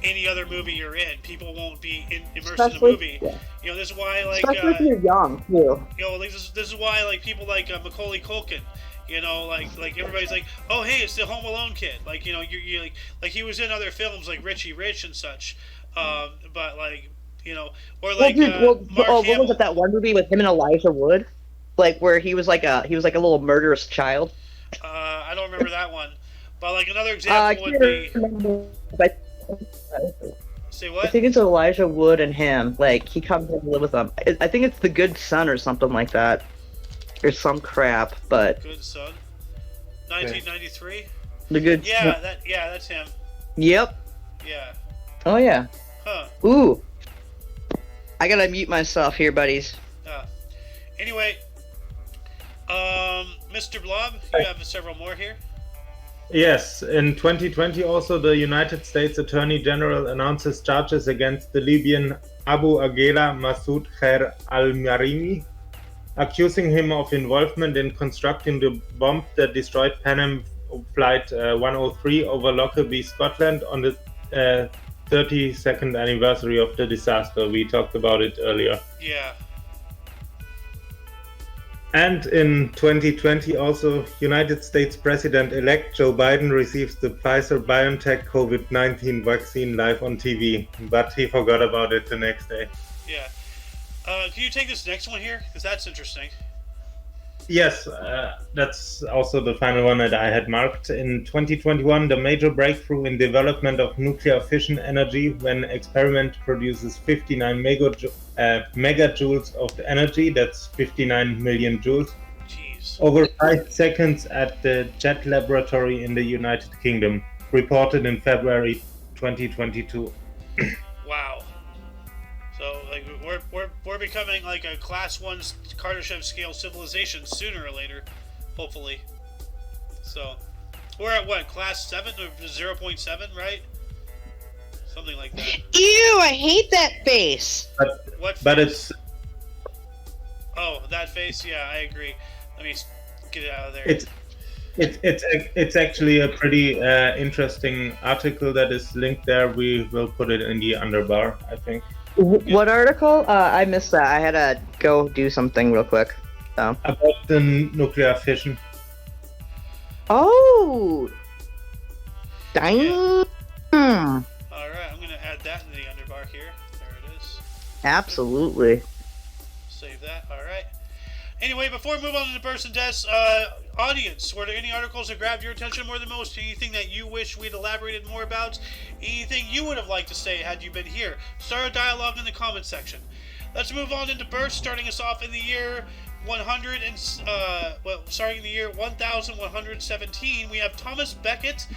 any other movie you're in. People won't be immersed in the movie. Yeah. You know, this is why, like, Especially if you're young, too. you know, this is why, like, people like Macaulay Culkin. You know, like everybody's like, oh, hey, it's the Home Alone kid. Like, you know, you like he was in other films like Richie Rich and such. But like, you know, or like Mark what Hamill. was it, that one movie with him and Elijah Wood? Like, where he was like a little murderous child? I don't remember that one. But like another I example would can't be, remember, but say I what? think it's Elijah Wood and him. Like, he comes in to live with them. I think it's The Good Son or something like that. Or some crap, but Good Son. 1993. The Good Yeah, that's him. Yep. Yeah. Oh, yeah. Huh. Ooh. I gotta mute myself here, buddies. Anyway, Mr. Blob, you have several more here. Yes, in 2020 also the United States Attorney General announces charges against the Libyan Abu Aghela Masoud Khair al-Marimi, accusing him of involvement in constructing the bomb that destroyed Pan Am Flight 103 over Lockerbie, Scotland on the 32nd anniversary of the disaster. We talked about it earlier. Yeah. And in 2020 also, United States President-elect Joe Biden receives the Pfizer-BioNTech COVID-19 vaccine live on TV, but he forgot about it the next day. Yeah. Can you take this next one here? Because that's interesting. Yes, that's also the final one that I had marked. In 2021, the major breakthrough in development of nuclear fission energy when experiment produces 59 megajoules of energy, that's 59 million joules, Jeez. over 5 seconds at the Jet Laboratory in the United Kingdom, reported in February 2022. Wow. So like we're becoming like a class 1 Kardashev scale civilization sooner or later, hopefully. So we're at what, class 7 or 0.7, right? Something like that. Ew, I hate that face. What? But face? it's Oh, that face. Yeah, I agree. Let me get it out of there. it's actually a pretty interesting article that is linked there. We will put it in the underbar, I think. What article? I missed that. I had to go do something real quick. So. About the nuclear fission. Oh! Dang! All right, I'm gonna add that in the underbar here. There it is. Absolutely. Save that. All right. Anyway, before we move on to the births and deaths, audience, were there any articles that grabbed your attention more than most? Anything that you wish we'd elaborated more about? Anything you would have liked to say had you been here? Start a dialogue in the comments section. Let's move on into births, starting us off in the year 1117. We have Thomas Becket,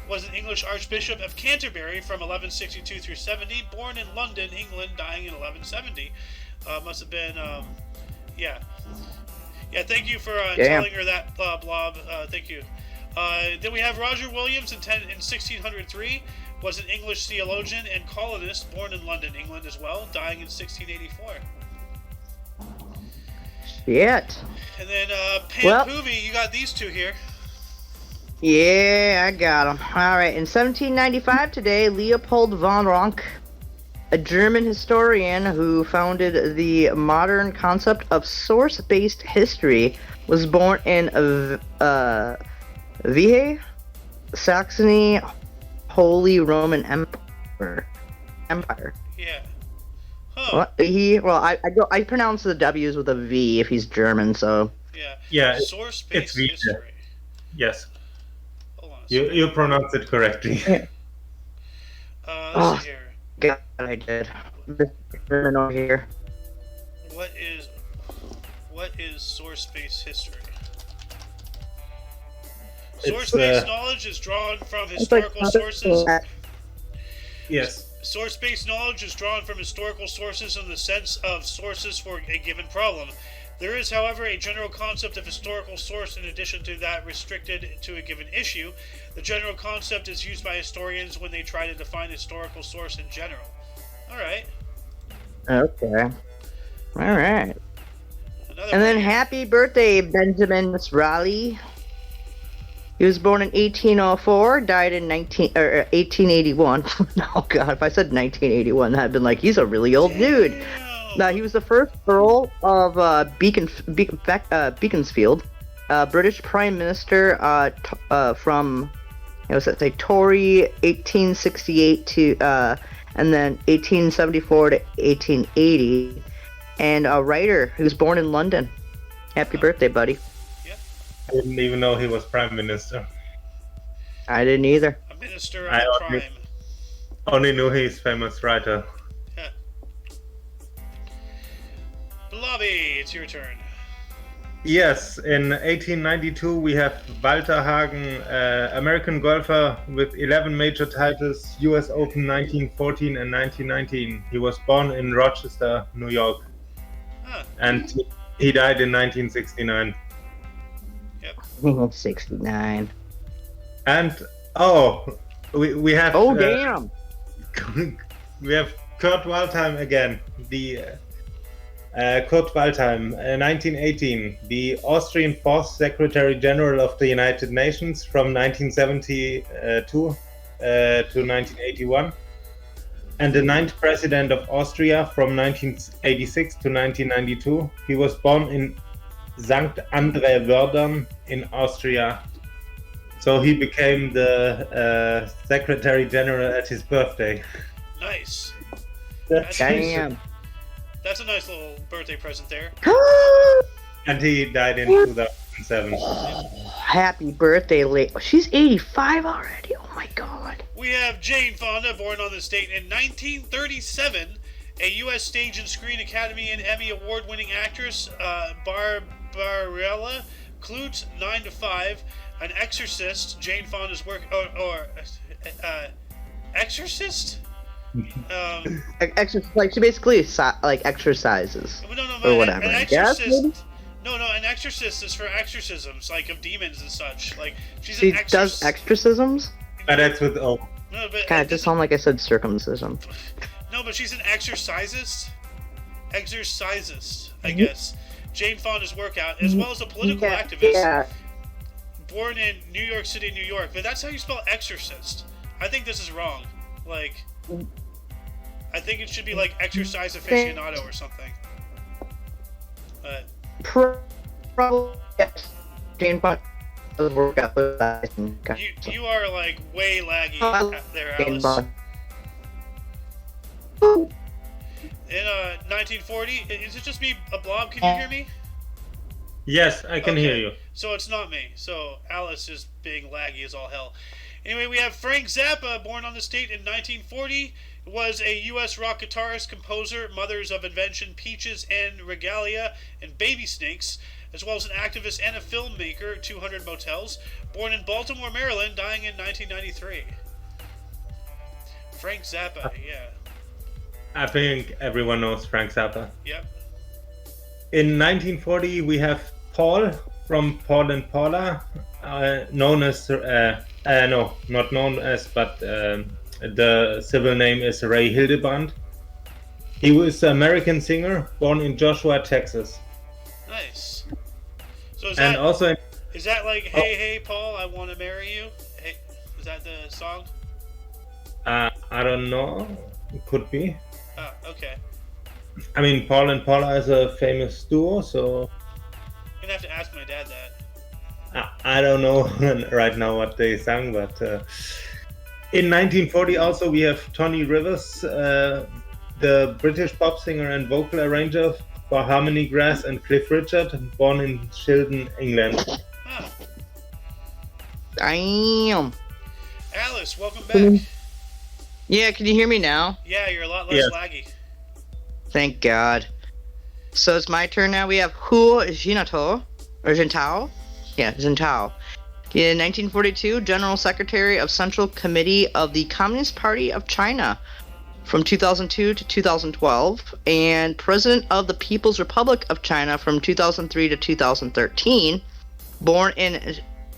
was an English Archbishop of Canterbury from 1162 through 70, born in London, England, dying in 1170. Must have been, yeah. Yeah, thank you for telling her that, Blob. Thank you. Then we have Roger Williams in 1603, was an English theologian and colonist, born in London, England as well, dying in 1684. Shit. And then Pam Poovey, you got these two here. Yeah, I got them. All right. In 1795 today, Leopold von Ranke, a German historian who founded the modern concept of source-based history, was born in Vihe, Saxony, Holy Roman Empire. Yeah. Huh. I pronounce the W's with a V if he's German, so. Yeah. Yeah. Source-based history. Yes. Hold on a You pronounce it correctly. Let's see here. God, I did. German over here. What is source-based history? Source-based knowledge is drawn from historical sources. Yes. Source-based knowledge is drawn from historical sources in the sense of sources for a given problem. There is, however, a general concept of historical source in addition to that restricted to a given issue. The general concept is used by historians when they try to define historical source in general. Alright. Okay. Alright. And then happy birthday, Benjamin Disraeli. He was born in 1804, died in 1881. Oh god, if I said 1981, that'd been like, he's a really old dude. Now, he was the first Earl of Beaconsfield, British Prime Minister from, Tory 1868 to, and then 1874 to 1880, and a writer who was born in London. Happy birthday, buddy. I didn't even know he was Prime Minister. I didn't either. A minister of the prime. Only knew he's famous writer. Blobby, it's your turn. Yes, in 1892 we have Walter Hagen, American golfer with 11 major titles, US Open 1914 and 1919. He was born in Rochester, New York. And he died in 1969. Yep. 69. And, we have... damn! We have Kurt Waldheim again, Kurt Waldheim, 1918, the Austrian fourth Secretary General of the United Nations from 1972 to 1981, and the ninth President of Austria from 1986 to 1992. He was born in St. Andre Wördern in Austria, so he became the Secretary General at his birthday. Nice. Damn. That's a nice little birthday present there. And he died in 2007. Happy birthday, late. She's 85 already. Oh my god. We have Jane Fonda, born on this date in 1937, a U.S. Stage and Screen Academy and Emmy Award-winning actress. Barbarella Klute, 9 to 5, an exorcist. Jane Fonda's work, exorcist. Like she basically like exercises or whatever. An exorcist. An exorcist is for exorcisms, like of demons and such. Like she does exorcisms. But that's with O. No, but God, it just sounded like I said circumcision. No, but she's an exorcisist. I guess. Jane Fonda's workout, as well as a political activist. Yeah. Born in New York City, New York, but that's how you spell exorcist. I think this is wrong. Like. I think it should be like exercise aficionado or something. But probably yes. Jane Fonda does workout. You are like way laggy there, Alice. In 1940, is it just me, a blob? Can you hear me? Yes, I can hear Okay. you. So it's not me. So Alice is being laggy as all hell. Anyway, we have Frank Zappa, born on this date in 1940, was a U.S. rock guitarist, composer, mothers of invention Peaches and Regalia and Baby Snakes, as well as an activist and a filmmaker, 200 Motels, born in Baltimore, Maryland, dying in 1993. Frank Zappa, yeah. I think everyone knows Frank Zappa. Yep. In 1940, we have Paul from Paul and Paula, known as no, not known as, but the civil name is Ray Hildebrand. He was an American singer born in Joshua, Texas. Nice. So is And that also, is that like Hey Hey Paul, I Want to Marry You? Hey, is that the song? I don't know, it could be. Ah, okay. I mean, Paul and Paula is a famous duo, so I'm gonna have to ask my dad that. I don't know right now what they sang, but in 1940 also we have Tony Rivers, the British pop singer and vocal arranger for Harmony Grass and Cliff Richard, born in Shildon, England. Ah, Damn. Alice, welcome back. Yeah, can you hear me now? Yeah, you're a lot less Yes. laggy. Thank God. So it's my turn now. We have Hu Jintao, or Jintao? Yeah, Jintao. In 1942, General Secretary of Central Committee of the Communist Party of China from 2002 to 2012, and President of the People's Republic of China from 2003 to 2013, born in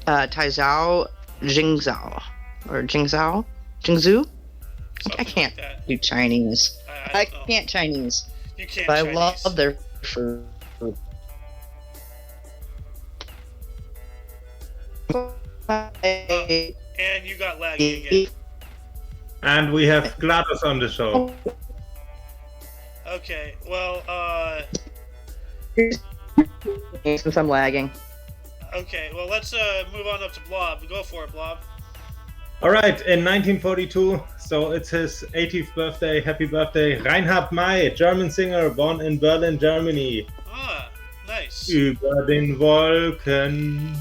Taizhou, Jingzhou? I can't Something like that. do Chinese. I don't know. can't Chinese. You can't But I Chinese. love their food. And you got laggy again. And we have GLaDOS on the show. Okay, well, Since I'm lagging. okay, well, let's move on up to Blob. Go for it, Blob. All right, in 1942, so it's his 80th birthday. Happy birthday, Reinhard May, German singer, born in Berlin, Germany. Ah, nice. Über den Wolken,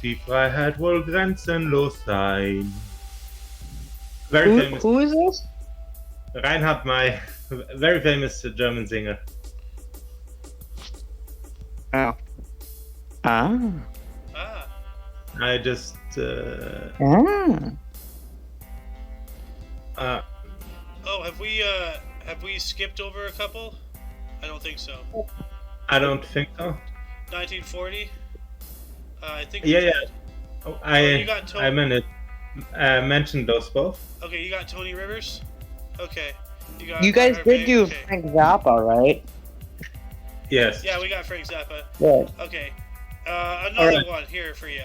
die Freiheit wohl grenzenlos sein. Very famous. Who is this? Reinhard May, very famous German singer. Oh. Ah. Ah, I just Ah. oh, have we skipped over a couple? I don't think so. I don't think so. 1940. I think. Yeah, we yeah. did. Oh, you got I mentioned those both. Okay, you got Tony Rivers. Okay, you got. You guys Harvey, did do okay. Frank Zappa, right? Yes. Yeah, we got Frank Zappa. Yeah. Okay, another Alright. one here for you.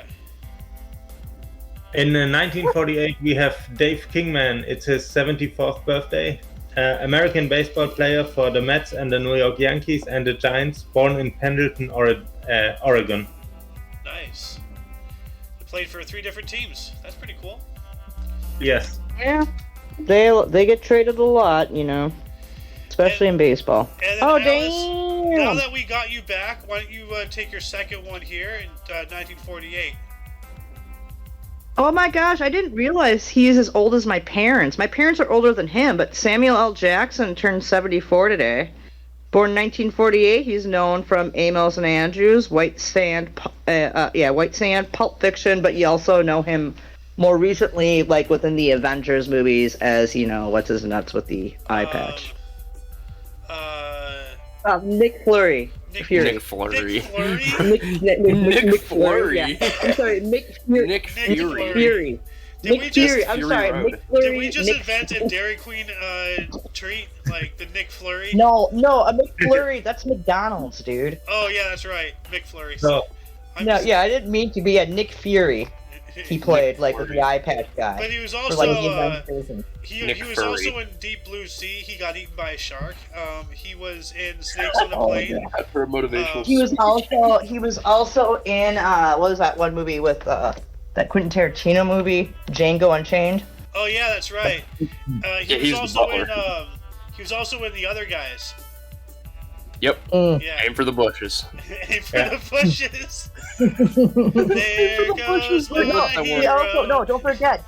In 1948, we have Dave Kingman. It's his 74th birthday. American baseball player for the Mets and the New York Yankees and the Giants, born in Pendleton, Oregon. Nice. They played for 3 different teams. That's pretty cool. Yes. Yeah. They get traded a lot, you know. Especially in baseball. And then Oh, Alice, now damn! that we got you back, why don't you take your second one here in 1948? Oh my gosh, I didn't realize he is as old as my parents. My parents are older than him, but Samuel L. Jackson turned 74 today. Born in 1948, he's known from Amos and Andrews, White Sand, Pulp Fiction, but you also know him more recently, like within the Avengers movies, as, you know, what's his nuts with the eye patch. Nick Flurry. Fury. Nick Flurry. Nick Flurry? Nick Flurry. Yeah. I'm sorry, Nick Fury. Nick Fury. Fury. Did we Nick just- Fury. I'm Fury sorry, Road. Nick Flurry. Did we just Nick invent a Dairy Queen treat? Like the Nick Flurry? No, a McFlurry. That's McDonald's, dude. Oh, yeah, that's right. Flurry. So, I didn't mean to be a Nick Fury. He played like with the eye patch guy. But he was For, also like, the Avengers and- he Nick was Fury. also in Deep Blue Sea. He got eaten by a shark. He was in Snakes on a Oh, Plane. yeah. For a motivational He was speech. also in what was that one movie with that Quentin Tarantino movie, Django Unchained? Oh yeah, that's right. Yeah, He he's was the also in butler. he was also in The Other Guys. Yep. Yeah. Aim for the bushes. Aim for the bushes. There goes my hero. Don't forget.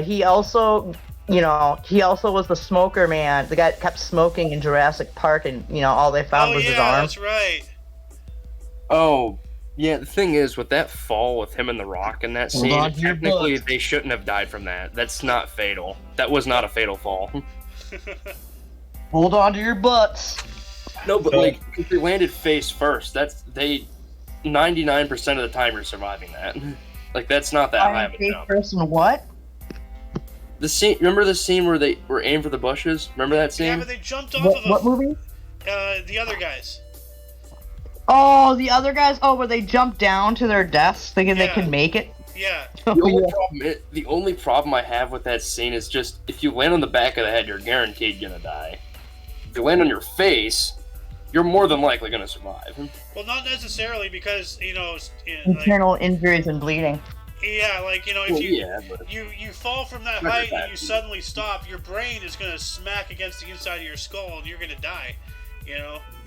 He also was the smoker man. The guy that kept smoking in Jurassic Park, and all they found was his arm. That's right. Oh, yeah. The thing is, with that fall with him and the Rock in that scene, technically they shouldn't have died from that. That's not fatal. That was not a fatal fall. Hold on to your butts. No, but like if they landed face first, 99% of the time you're surviving that. Like that's not that high of a jump. Face first and what? The scene. Remember the scene where they were aimed for the bushes? Remember that scene? Yeah, but they jumped off of what movie? The other guys. Oh, the other guys. Oh, where they jumped down to their deaths thinking they could make it. Yeah. The only problem I have with that scene is just if you land on the back of the head, you're guaranteed gonna die. If you land on your face, you're more than likely gonna survive. Well, not necessarily because internal injuries and bleeding. Yeah, like if you fall from that height and you suddenly stop, your brain is gonna smack against the inside of your skull and you're gonna die.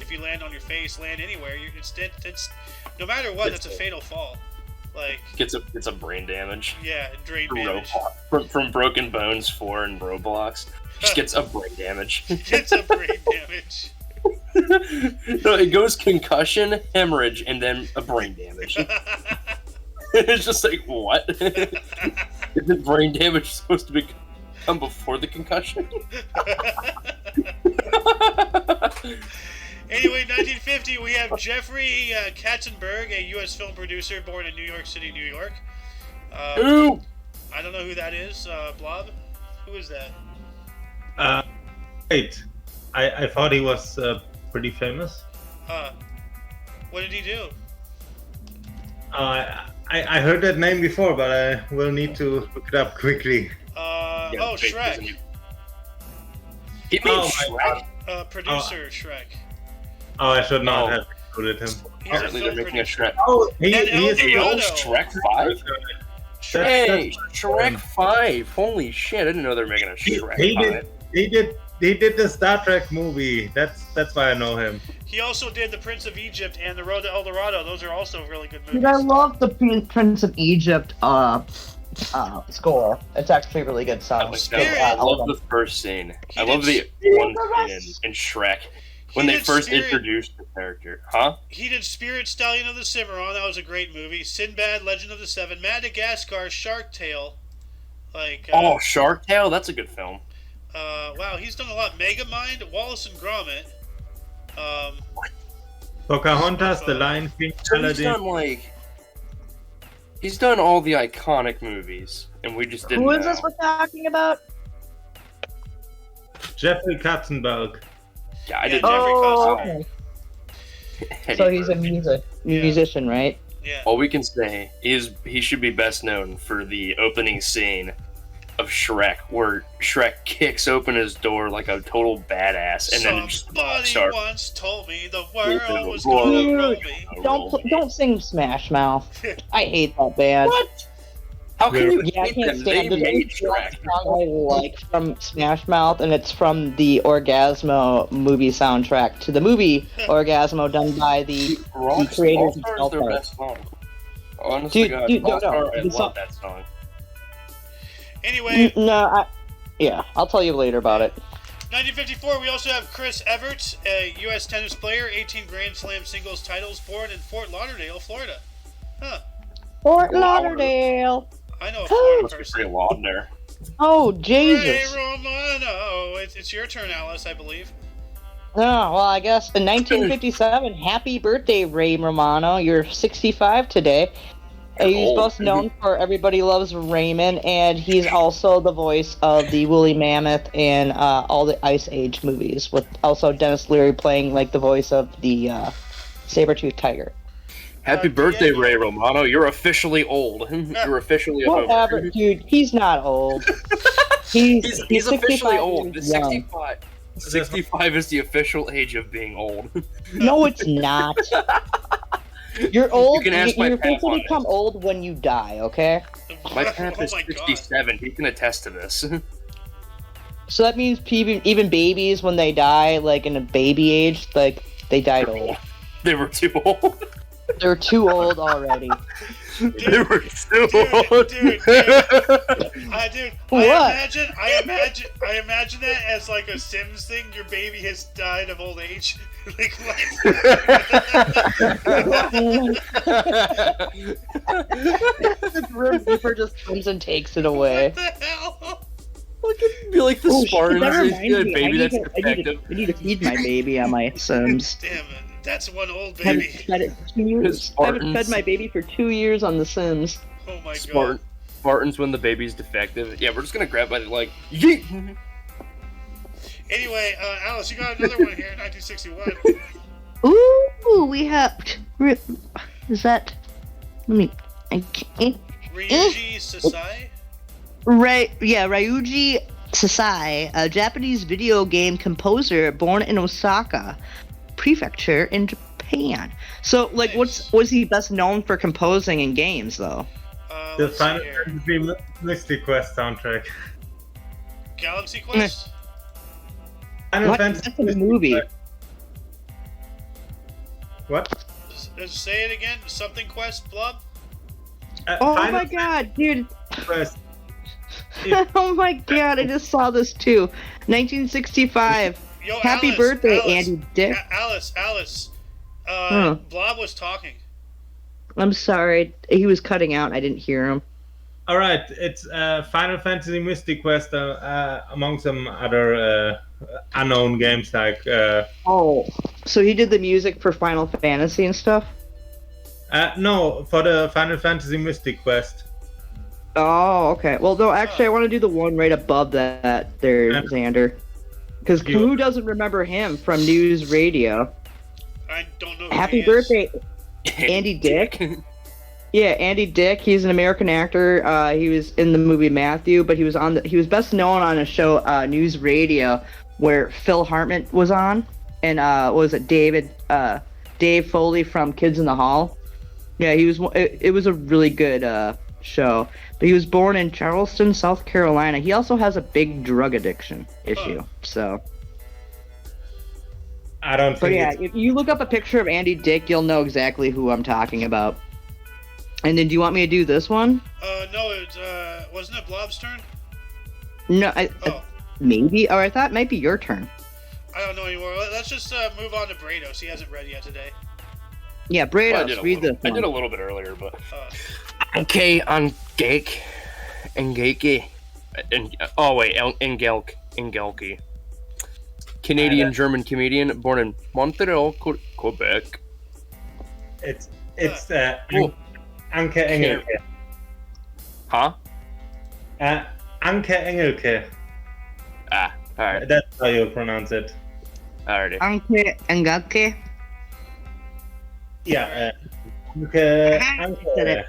If you land on your face, land anywhere, it's no matter what, that's a fatal fall. Like it's a brain damage. Yeah, brain damage. From Broken Bones 4 and Roblox, just gets a brain damage. It's a brain damage. No, it goes concussion, hemorrhage, and then a brain damage. It's just like, what? Isn't brain damage supposed to come before the concussion? Anyway, 1950, we have Jeffrey Katzenberg, a U.S. film producer born in New York City, New York. Who? I don't know who that is. Blob? Who is that? Wait. I thought he was pretty famous. What did he do? I heard that name before, but I will need to look it up quickly. Shrek. It made Shrek? Producer Shrek. Oh, I should not have included him. Apparently they're making a Shrek. Oh, he is Shrek 5? Hey, Shrek 5! Holy shit, I didn't know they were making a Shrek 5. He did the Star Trek movie. That's why I know him. He also did The Prince of Egypt and The Road to El Dorado. Those are also really good movies. Dude, I love the Prince of Egypt score. It's actually a really good song. I love the first scene. I love the one scene in Shrek. When they first introduced the character. Huh? He did Spirit Stallion of the Cimarron. That was a great movie. Sinbad, Legend of the Seven. Madagascar, Shark Tale. Shark Tale? That's a good film. Wow, he's done a lot. Megamind, Wallace and Gromit. Pocahontas, The Lion King, Aladdin. He's done all the iconic movies, and we just didn't know. Who is this we're talking about? Jeffrey Katzenberg. Yeah, I did. Okay. So he's a musician, right? Yeah. All we can say is he should be best known for the opening scene of Shrek, where Shrek kicks open his door like a total badass, and then just Somebody once told me the world was gonna roll me. Don't sing Smash Mouth. I hate that band. What? How can you I hate can't them? stand They it. made There's one Shrek. song I like from Smash Mouth, and it's from the Orgasmo movie soundtrack to the movie Orgasmo, done by the creators of All-Star is their best song. Honestly, God, All-Star, I love that song. Anyway. I'll tell you later about it. 1954, we also have Chris Evert, a U.S. tennis player, 18 Grand Slam singles titles, born in Fort Lauderdale, Florida. Huh. Fort Lauderdale. I know a Florida person. Pretty long there. Oh, Jesus. Ray Romano. It's your turn, Alice, I believe. Oh, well, I guess in 1957, happy birthday, Ray Romano. You're 65 today. He's most known for Everybody Loves Raymond, and he's also the voice of the Woolly Mammoth and all the Ice Age movies, with also Dennis Leary playing like the voice of the saber-toothed tiger. Happy birthday, Ray Romano. You're officially old. You're officially a Whatever, dude. He's not old. He's officially old. 65. 65 is the official age of being old. No, it's not. You're old. You can ask You're my pap supposed to become old when you die, okay? My pap is 67. He can attest to this. So that means even babies, when they die, like in a baby age, like they died old. They were too old. They're too old already. They were too Dude, old. dude, What? I imagine that as like a Sims thing. Your baby has died of old age. Like what? The Grim Reaper just comes and takes it away. What the hell? Be like the Oh, shit, Spartans. that They reminds see a me. baby that's I defective. need to feed my baby on my Sims. Damn it. That's one old Haven't baby. fed it for 2 years. I haven't fed my baby for 2 years on The Sims. Oh my god. Spartans when the baby's defective. Yeah, we're just gonna grab by the leg. Yeet! Anyway, Alice, you got another one here, 1961. Ooh, we have. Is that? Let me. I can't. Ryuji Sasai? Right, yeah, Ryuji Sasai, a Japanese video game composer born in Osaka Prefecture in Japan. So, like, Nice. was he best known for composing in games, though? The Let's see Final here. Fantasy Mystic Quest soundtrack. Galaxy Quest? Final What? Fantasy That's a Mystic movie. Quest. What? Say it again. Something Quest, Blob? Oh Final my god, dude. Fantasy Quest. Oh my god, I just saw this too. 1965. Yo, Happy Alice, birthday, Alice, Andy Dick. Alice. Blob was talking. I'm sorry. He was cutting out. I didn't hear him. All right, it's Final Fantasy Mystic Quest among some other unknown games like. Oh, so he did the music for Final Fantasy and stuff? No, for the Final Fantasy Mystic Quest. Oh, okay. Well, no, actually, I want to do the one right above that there, Yeah. Xander. Because who doesn't remember him from News Radio? I don't know who Happy he birthday, Andy Dick. Yeah, Andy Dick. He's an American actor. He was in the movie Matthew, but he was best known on a show, News Radio, where Phil Hartman was on, and what was it Dave Foley from Kids in the Hall? Yeah, he was. It was a really good show. But he was born in Charleston, South Carolina. He also has a big drug addiction issue. So, I don't but think. yeah, It's, if you look up a picture of Andy Dick, you'll know exactly who I'm talking about. And then, do you want me to do this one? No, it's wasn't it Blob's turn? No, Oh, maybe. Or I thought it might be your turn. I don't know anymore. Let's just move on to Brados. He hasn't read yet today. Yeah, Brados, read this I one. did a little bit earlier, but. Uh, Okay, on Gake. Engake. Engelke. Canadian-German comedian born in Montreal, Quebec. it's Oh. Anke Engelke. Huh? Anke Engelke. Ah, alright. That's how you pronounce it. Alrighty. Anke Engelke. Yeah, Anke. Said it.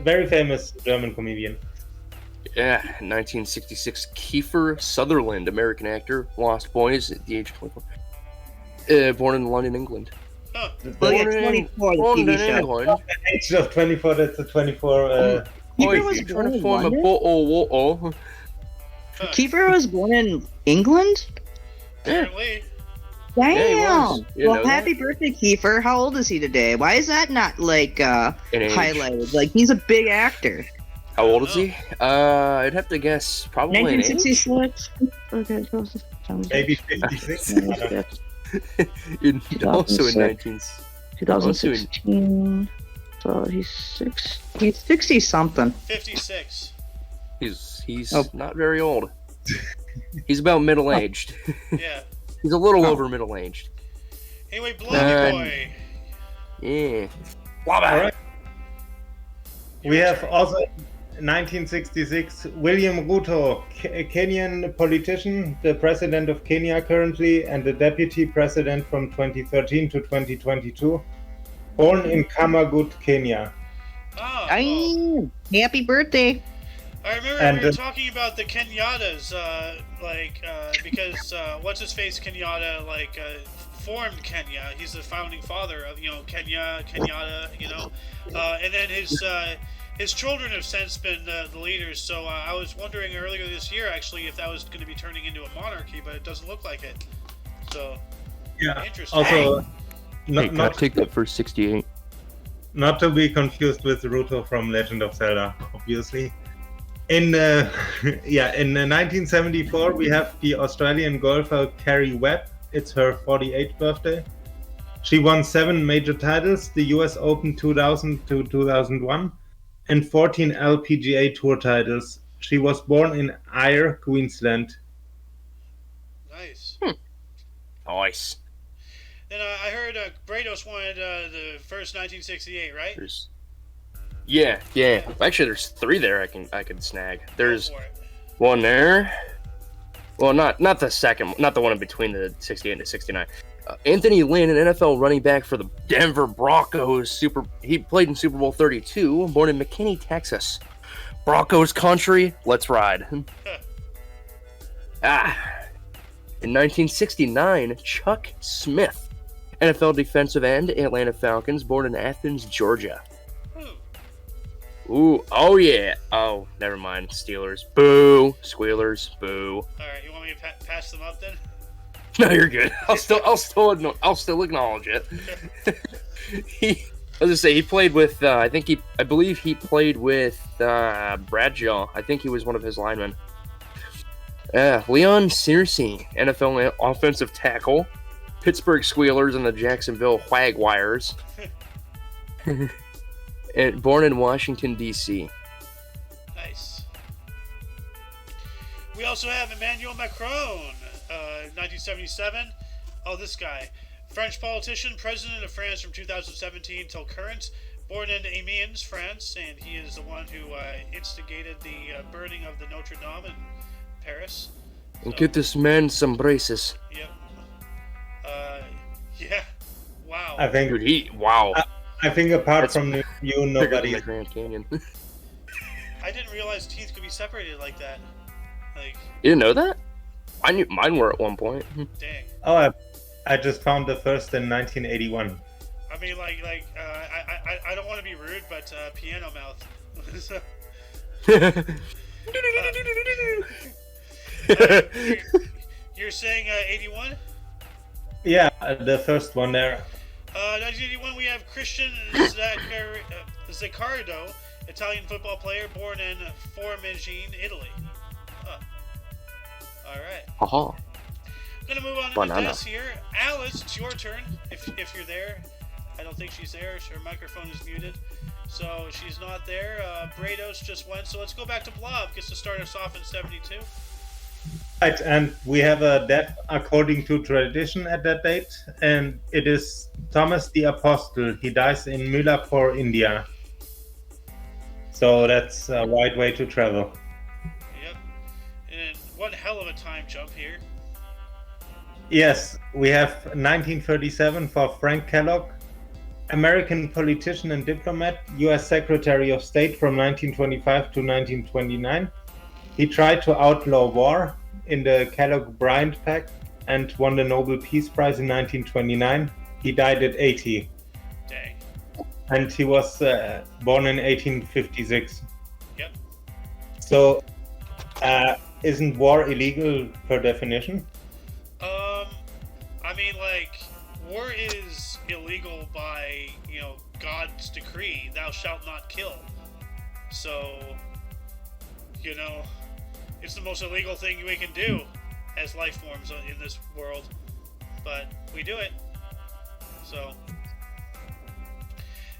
Very famous German comedian. Yeah, 1966. Kiefer Sutherland, American actor, Lost Boys at the age of 24. Born in London, England. huh. Well, yeah, Born in- 24, the born TV in show. England. Age of 24, that's a 24. Kiefer Oi, was you're born trying to in form a London? bo-oh-wo-oh. Kiefer was born in England? Apparently. Damn! he was. You Well, know that? happy birthday, Kiefer. How old is he today? Why is that not, like, In age. highlighted? Like, he's a big actor. How old is he? I'd have to guess probably in age. 1966? Okay, Maybe 56. Also in 2016. So he's 60 something. 56. He's Oh. not very old. He's about middle aged. Yeah. He's a little over middle aged. Anyway, Blobby Boy. Yeah. All right. We have also 1966 William Ruto, a Kenyan politician, the president of Kenya currently, and the deputy president from 2013 to 2022. Born in Kamagut, Kenya. Ah, well, Ay, happy birthday. I remember And, we were talking about the Kenyatas, because what's his face Kenyatta formed Kenya. He's the founding father of Kenyatta, and then his his children have since been the leaders. So I was wondering earlier this year, actually, if that was going to be turning into a monarchy, but it doesn't look like it. So Yeah. interesting. Also, Hey, can I take that for 68? not to be confused with Ruto from Legend of Zelda, obviously. In 1974, we have the Australian golfer Carrie Webb. It's her 48th birthday. She won 7 major titles: the US Open 2000 to 2001, and 14 LPGA Tour titles. She was born in Ayr, Queensland. Nice. Nice. And I heard Brados wanted the first 1968, right? Yeah. Actually, there's 3 there I can snag. There's Go for it. one there. Well, not the second, not the one in between the 68 and the 69. Anthony Lynn, an NFL running back for the Denver Broncos. He played in Super Bowl 32, born in McKinney, Texas. Broncos country, let's ride. In 1969, Chuck Smith, NFL defensive end, Atlanta Falcons, born in Athens, Georgia. Ooh, oh yeah. Oh, never mind. Steelers. Boo. Squealers. Boo. All right, you want me to pass them up then? No, you're good. I'll still acknowledge it. I was gonna say he played with. I believe he played with Bradshaw. I think he was one of his linemen. Leon Searcy, NFL offensive tackle, Pittsburgh Squealers and the Jacksonville Jaguars. And born in Washington, D.C. Nice. We also have Emmanuel Macron, 1977. Oh, this guy. French politician, president of France from 2017 till current. Born in Amiens, France, and he is the one who instigated the burning of the Notre Dame in Paris. And get this man some braces. Yep. Yeah. Wow. I think. Dude, wow. I think apart That's from you, Bigger nobody. than the Grand Canyon. I didn't realize teeth could be separated like that. Like, You didn't know that? I knew mine were at one point. dang. Oh, I just found the first in 1981. I mean, I don't want to be rude, but piano mouth. You're saying 81? Yeah, the first one there. 1981, we have Christian Zaccardo, Italian football player, born in Formigine, Italy. All right. Haha. Gonna move on to the desk here. Alice, it's your turn. If you're there, I don't think she's there. Her microphone is muted, so she's not there. Brados just went, so let's go back to Blob. Gets to start us off in 72. Right, and we have a death according to tradition at that date, and it is Thomas the Apostle. He dies in Mullapur, India. So that's a wide way to travel. Yep. And one hell of a time jump here. Yes, we have 1937 for Frank Kellogg, American politician and diplomat, U.S. Secretary of State from 1925 to 1929. He tried to outlaw war in the Kellogg-Bryant Pact and won the Nobel Peace Prize in 1929. He died at 80. Dang. And he was born in 1856. Yep. So, isn't war illegal per definition? I mean, like, war is illegal by, God's decree, thou shalt not kill. So, it's the most illegal thing we can do as life forms in this world. But we do it. So.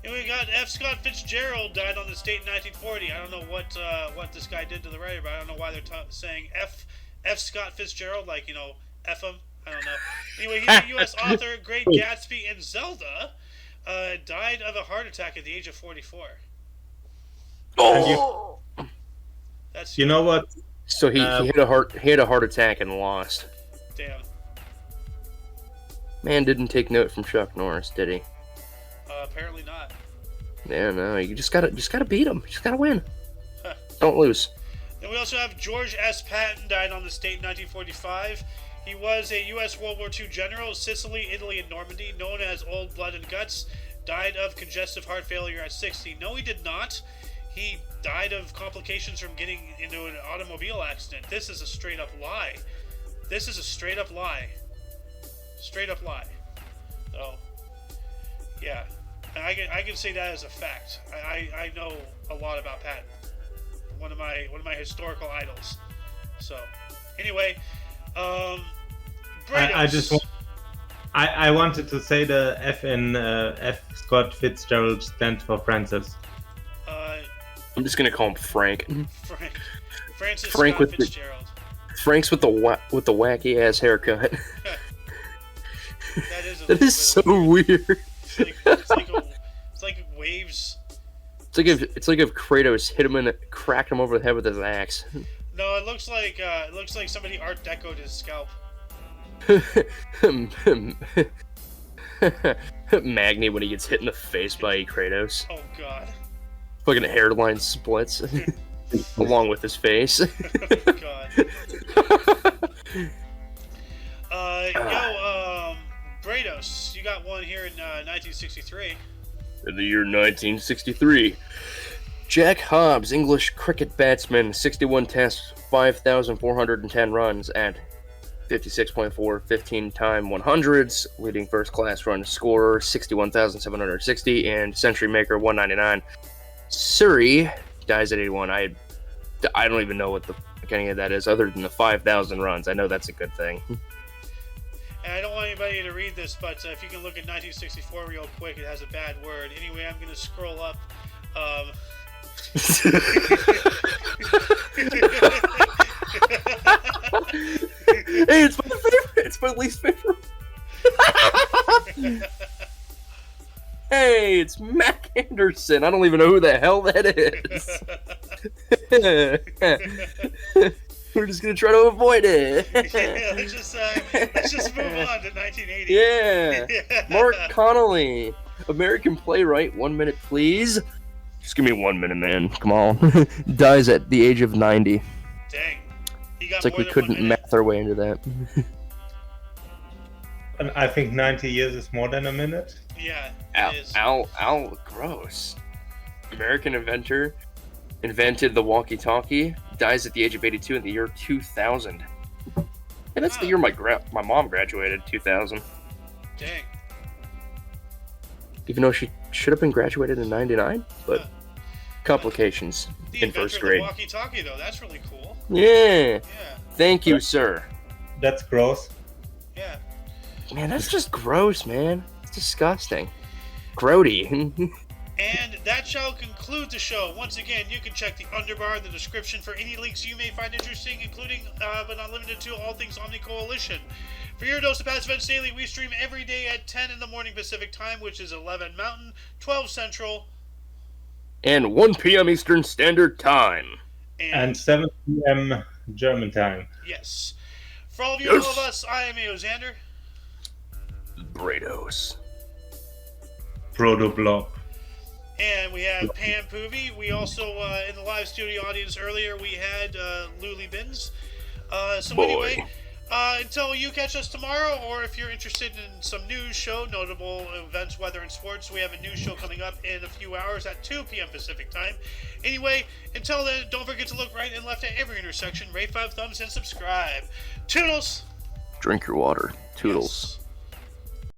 And we got F. Scott Fitzgerald died on this date in 1940. I don't know what this guy did to the writer, but I don't know why they're saying F. Scott Fitzgerald, like, F him. I don't know. Anyway, he's a U.S. author, Great Gatsby, and Zelda. Died of a heart attack at the age of 44. Oh. That's You know what? So he had a heart attack and lost. damn. Man didn't take note from Chuck Norris, did he? Apparently not. Yeah, no. You just gotta beat him. You just gotta win. Don't lose. Then we also have George S. Patton, died on this date in 1945. He was a U.S. World War II general, Sicily, Italy, and Normandy, known as Old Blood and Guts. Died of congestive heart failure at 60. No, he did not. he died of complications from getting into an automobile accident. This is a straight up lie. This is a straight up lie. Straight up lie. So, yeah. I can say that as a fact. I know a lot about Patton. One of my historical idols. So, anyway, Brados. I wanted to say the F in F. Scott Fitzgerald stands for Francis. I'm just gonna call him Frank. Francis Frank Scott with Fitzgerald. Frank's with the wacky ass haircut. That is so weird. It's like waves. It's like if Kratos hit him and cracked him over the head with his axe. No, it looks like somebody Art Deco'd his scalp. Magni when he gets hit in the face by Kratos. Oh god. Fucking hairline splits along with his face. Oh god. Brados, you got one here in 1963. In the year 1963, Jack Hobbs, English cricket batsman, 61 tests, 5,410 runs at 56.4, 15 time 100s, leading first class run scorer, 61,760, and century maker, 199. Surrey dies at 81. I don't even know what the fuck any of that is, other than the 5,000 runs. I know that's a good thing. And I don't want anybody to read this, but if you can look at 1964 real quick, it has a bad word. Anyway, I'm going to scroll up. Hey, it's my favorite. It's my least favorite. Hey, it's Mac Anderson. I don't even know who the hell that is. We're just gonna try to avoid it. Yeah, let's just move on to 1980. Yeah. Mark Connolly, American playwright. 1 minute, please. Just give me 1 minute, man. Come on. Dies at the age of 90. Dang. He got It's like more we than couldn't 1 minute. math our way into that. And I think 90 years is more than a minute. Yeah, Al, it is. Al Gross. American inventor. Invented the walkie-talkie. Dies at the age of 82 in the year 2000. And that's the year my mom graduated, 2000. Dang. Even though she should have been graduated in 99, but complications The in first inventor of grade. the walkie-talkie, though, that's really cool. Yeah. Yeah, Thank you, sir. That's gross. yeah. Man, that's just gross, man. It's disgusting. Grody. And that shall conclude the show. Once again, you can check the underbar in the description for any links you may find interesting, including, but not limited to, all things Omni Coalition. For your dose of past events daily, we stream every day at 10 in the morning Pacific time, which is 11 Mountain, 12 Central, And 1 p.m. Eastern Standard Time. And 7 p.m. German time. Yes. For all of you and all of us, I am A.O. Xander. Brados. Proto Blob. And we have Pam Poovy. We also, in the live studio audience earlier, we had Luli Bins. So Boy. anyway, until you catch us tomorrow, or if you're interested in some news show, notable events, weather, and sports, we have a news show coming up in a few hours at 2 p.m. Pacific time. Anyway, until then, don't forget to look right and left at every intersection, rate 5 thumbs, and subscribe. Toodles! Drink your water. Toodles. Yes.